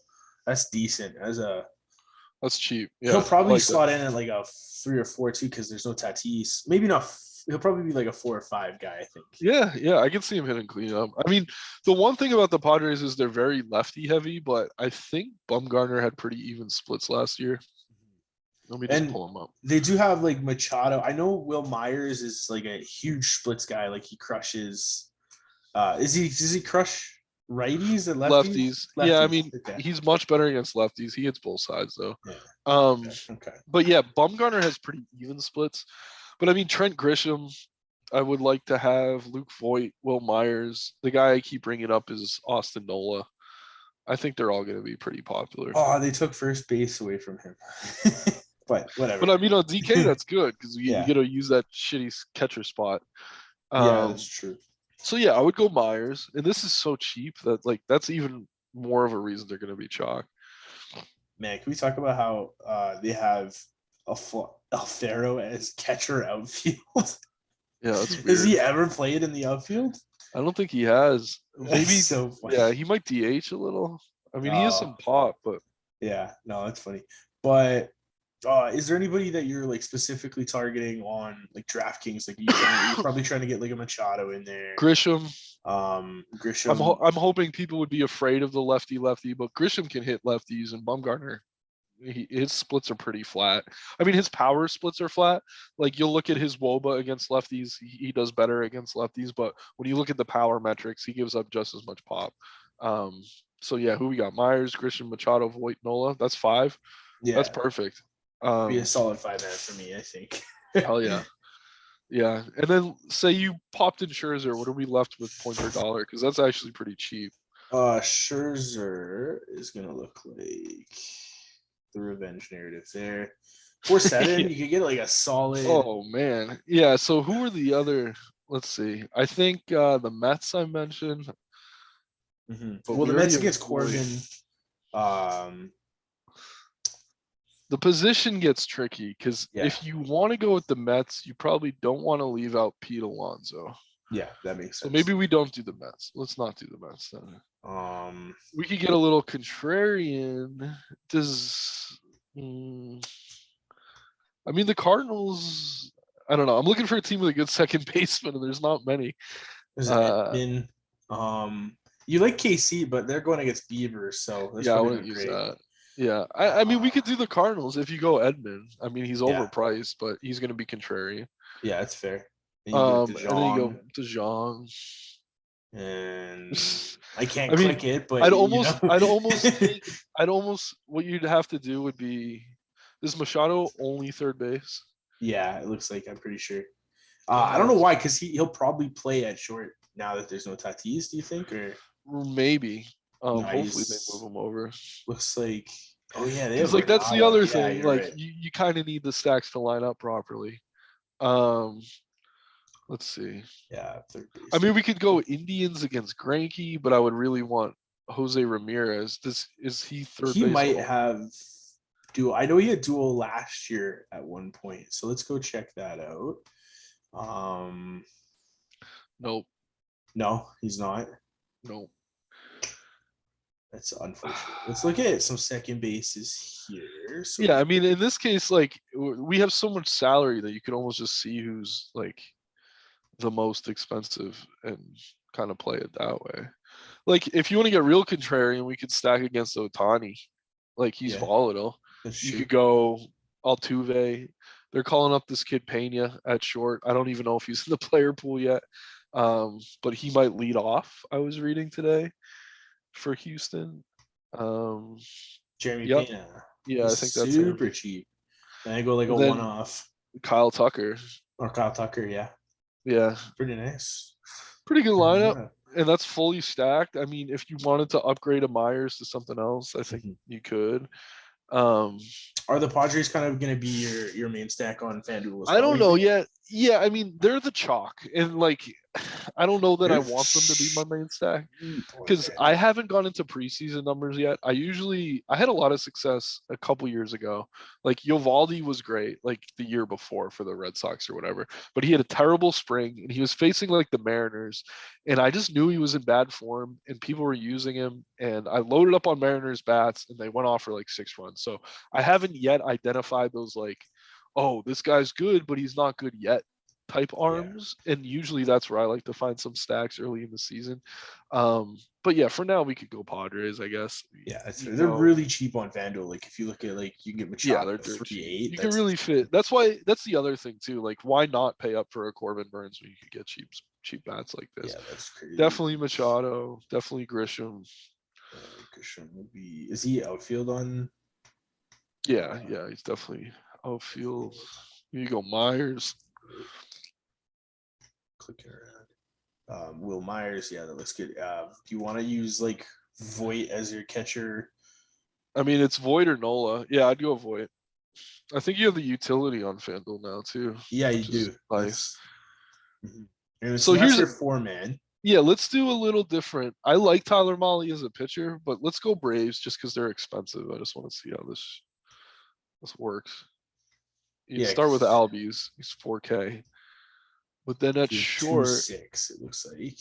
that's decent. That's cheap. Yeah, he'll probably slot in at like a 3 or 4 too because there's no Tatis. Maybe not. He'll probably be like a 4 or 5 guy, I think. Yeah, I can see him hitting cleanup. I mean, the one thing about the Padres is they're very lefty heavy, but I think Bumgarner had pretty even splits last year. Let me just pull him up. They do have like Machado. I know Will Myers is like a huge splits guy. Like he crushes. Does he crush righties and lefties? Yeah, I mean he's much better against lefties. He hits both sides though. Yeah. Okay. But yeah, Bumgarner has pretty even splits. But I mean Trent Grisham, I would like to have Luke Voit, Will Myers. The guy I keep bringing up is Austin Nola. I think they're all going to be pretty popular. Oh, they took first base away from him. But whatever. But I mean on DK that's good because you get to use that shitty catcher spot. Yeah, that's true. So yeah, I would go Myers, and this is so cheap that like that's even more of a reason they're going to be chalk. Man, can we talk about how they have Alfaro as catcher outfield? Yeah, that's weird. Has he ever played in the outfield? I don't think he has. Maybe so funny. Yeah, he might DH a little. I mean, he has some pop, but yeah, no, that's funny. But is there anybody that you're like specifically targeting on like DraftKings? Like you're probably trying to get like a Machado in there. Grisham. Grisham. I'm hoping people would be afraid of the lefty, but Grisham can hit lefties, and Bumgarner, his splits are pretty flat. I mean, his power splits are flat. Like you'll look at his WOBA against lefties, he does better against lefties. But when you look at the power metrics, he gives up just as much pop. So yeah, who we got? Myers, Grisham, Machado, Voit, Nola. That's 5. Yeah, that's perfect. Be a solid 5 man for me, I think. Hell yeah. Yeah. And then say you popped in Scherzer, what are we left with point per dollar? Because that's actually pretty cheap. Scherzer is gonna look like the revenge narrative there. 4.7, you could get like a solid. Oh man. Yeah. So who are the other? Let's see. I think the Mets I mentioned. Well, the Mets against Corbin. The position gets tricky because if you want to go with the Mets, you probably don't want to leave out Pete Alonso. Yeah, that makes sense. So maybe we don't do the Mets. Let's not do the Mets then. We could get a little contrarian. I mean, the Cardinals. I don't know. I'm looking for a team with a good second baseman, and there's not many. You like KC, but they're going against Beavers, so I wouldn't use that. Yeah, I mean, we could do the Cardinals if you go Edmund. I mean, he's Yeah. overpriced, but he's going to be contrarian. Yeah, that's fair. And you do And then you go DeJong, DeJong. and I can't I mean, click it, but you know. I'd almost, what you'd have to do would be, is Machado only third base? Yeah, it looks like, I'm pretty sure. I don't God, know why, because he'll probably play at short now that there's no Tatis. Do you think, or maybe. Hopefully they nice? move him over. Looks like, oh yeah, they have Because like that's the Renata. other Yeah, thing. you're Like right. you kind of need the stacks to line up properly. Um, let's see. Yeah, third base. I mean, we could go Indians against Greinke, but I would really want Jose Ramirez. Is he third He base might only? have dual. I know he had dual last year at one point, so let's go check that out. Nope. No, he's not. Nope. That's unfortunate. Let's look at some second bases here. So Yeah, I mean, in this case, like we have so much salary that you can almost just see who's like the most expensive and kind of play it that way. Like if you want to get real contrarian, we could stack against Otani. Like he's yeah, volatile. that's You true. could go Altuve. They're calling up this kid Pena at short. I don't even know if he's in the player pool yet. But he might lead off, I was reading today for Houston. Jeremy Yep. Pena. Yeah, I He's think that's him. super cheap. And I go like a And one then off. Kyle Tucker. Or Kyle Tucker, yeah. Yeah, Pretty nice. pretty good lineup. Yeah. And that's fully stacked. I mean, if you wanted to upgrade a Myers to something else, I think you could. Are the Padres kind of going to be your main stack on FanDuel as I well? don't You know think? yet. Yeah, I mean, they're the chalk. And like I don't know that I want them to be my main stack On because I FanDuel. haven't gone into preseason numbers yet. I had a lot of success a couple years ago. Like Yovaldi was great, like the year before for the Red Sox or whatever, but he had a terrible spring and he was facing like the Mariners, and I just knew he was in bad form and people were using him. And I loaded up on Mariners bats and they went off for like 6 runs. So I haven't yet identified those like, oh, this guy's good, but he's not good yet type arms, and usually that's where I like to find some stacks early in the season. But yeah, for now we could go Padres, I guess. Yeah, they're really cheap on FanDuel. Like if you look at like you can get Yeah, Machado they're at dirt cheap. 3.8. You can really fit. That's why. That's the other thing too. Like, why not pay up for a Corbin Burns when you could get cheap bats like this? Yeah, that's crazy. Definitely Machado. Definitely Grisham. Grisham would be. Is he outfield on? Yeah, he's definitely outfield. You go Myers. Clicking around. Will Myers, yeah, that looks good. Do you want to use like Voit as your catcher? I mean, it's Void or Nola. Yeah, I'd go Void. I think you have the utility on FanDuel now too. Yeah, you do. Nice. Mm-hmm. So that's here's your 4-man. Yeah, let's do a little different. I like Tyler Mahle as a pitcher, but let's go Braves just because they're expensive. I just want to see how this works. You start with Albies. He's 4K, but then at short, 2.6. It looks like.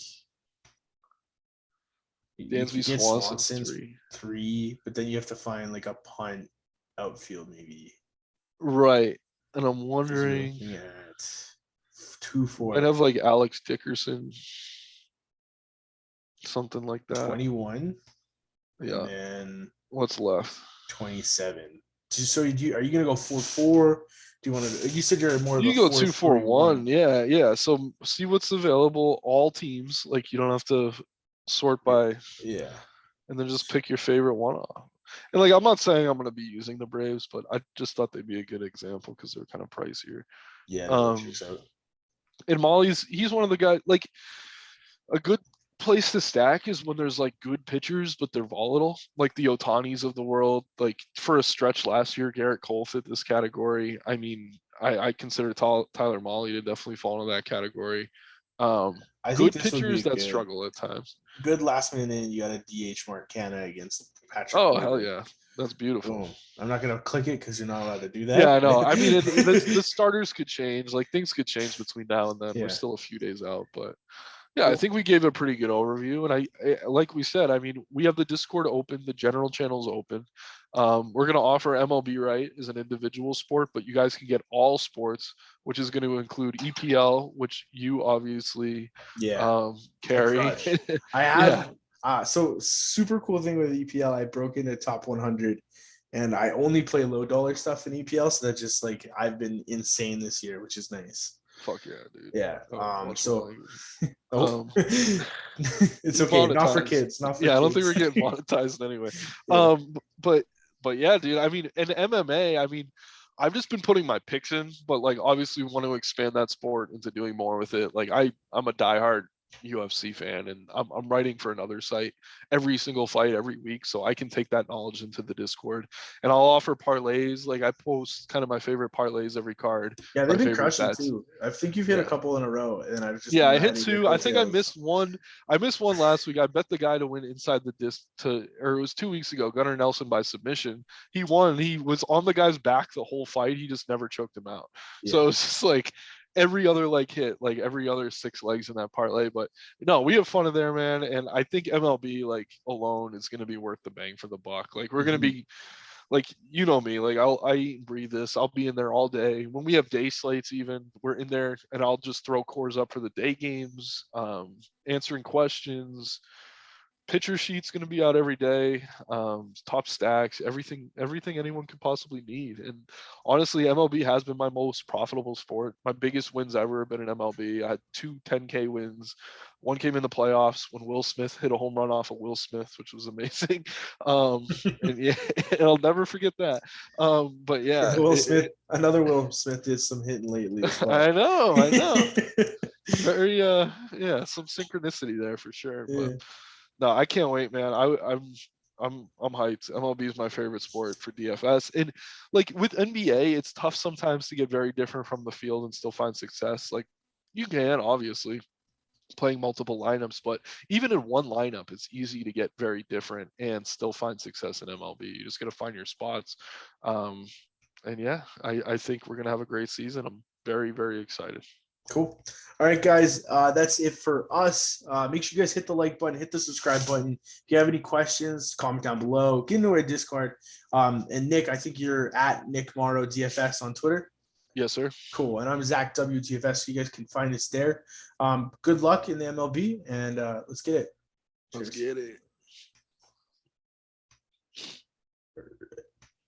Dansby Swanson's 3, but then you have to find like a punt outfield maybe. Right, and I'm wondering. At 2-4. I'd have like Alex Dickerson, something like that. 21. Yeah. And then what's left? 27. So are you gonna go 4-4? Do you want to? You said you're more. You go 2-4-1. Yeah. So see what's available. All teams. Like you don't have to sort by. Yeah. And then just pick your favorite one off. And like I'm not saying I'm gonna be using the Braves, but I just thought they'd be a good example because they're kind of pricier. Yeah. And he's one of the guys. Like a good place to stack is when there's like good pitchers, but they're volatile, like the Otanis of the world. Like for a stretch last year, Garrett Cole fit this category. I mean, I consider Tyler Mahle to definitely fall into that category. Good pitchers that struggle at times. Good last minute, you got a DH Marcana against Patrick. Oh, hell yeah. That's beautiful. Boom. I'm not going to click it because you're not allowed to do that. Yeah, I know. I mean, the starters could change. Like things could change between now and then. Yeah. We're still a few days out, but yeah, I think we gave a pretty good overview. And I like we said, I mean, we have the Discord open, the general channel's open. We're going to offer MLB Right as an individual sport, but you guys can get all sports, which is going to include EPL, which you obviously carry. I have. So super cool thing with EPL, I broke into top 100 and I only play low dollar stuff in EPL, so that just like I've been insane this year, which is nice. Fuck yeah, dude. Yeah. Watch my language. Oh, it's okay. Not for Monetized. kids. Not for Yeah, kids. I don't think we're getting monetized anyway. Yeah. But yeah, dude. I mean, in MMA, I mean, I've just been putting my picks in, but like obviously want to expand that sport into doing more with it. Like I'm a diehard UFC fan, and I'm writing for another site every single fight every week, so I can take that knowledge into the Discord, and I'll offer parlays. Like I post kind of my favorite parlays every card, Yeah, my they've been favorite crushing bets. too. I think you've hit a Yeah. couple in a row, and I've just Yeah, been I hit riding your two. I think I coattails. missed one. I missed one last week. I bet the guy to win inside the disc or it was 2 weeks ago, Gunnar Nelson by submission. He won. He was on the guy's back the whole fight. He just never choked him out. Yeah. So it's just like every other like hit, like every other 6 legs in that parlay. But no, we have fun in there, man. And I think MLB like alone is going to be worth the bang for the buck. Like we're going to be like, you know me, like I eat and breathe this. I'll be in there all day. When we have day slates, even we're in there, and I'll just throw cores up for the day games, answering questions. Pitcher sheet's going to be out every day. Top stacks, everything anyone could possibly need. And honestly, MLB has been my most profitable sport. My biggest wins ever have been in MLB. I had 2 10K wins. One came in the playoffs when Will Smith hit a home run off of Will Smith, which was amazing. And yeah, I'll never forget that. But yeah, Will Smith, another Will Smith did some hitting lately as well. I know. Very yeah, some synchronicity there for sure. Yeah. But no, I can't wait, man. I'm hyped. MLB is my favorite sport for DFS. And like with NBA, it's tough sometimes to get very different from the field and still find success. Like you can obviously playing multiple lineups, but even in one lineup, it's easy to get very different and still find success in MLB. You just got to find your spots. And yeah, I think we're gonna have a great season. I'm very, very excited. Cool. All right, guys. That's it for us. Make sure you guys hit the like button, hit the subscribe button. If you have any questions, comment down below. Get into our Discord. And Nick, I think you're at Nick Morrow DFS on Twitter. Yes, sir. Cool. And I'm Zach WTFS. So you guys can find us there. Good luck in the MLB, and let's get it. Let's get it.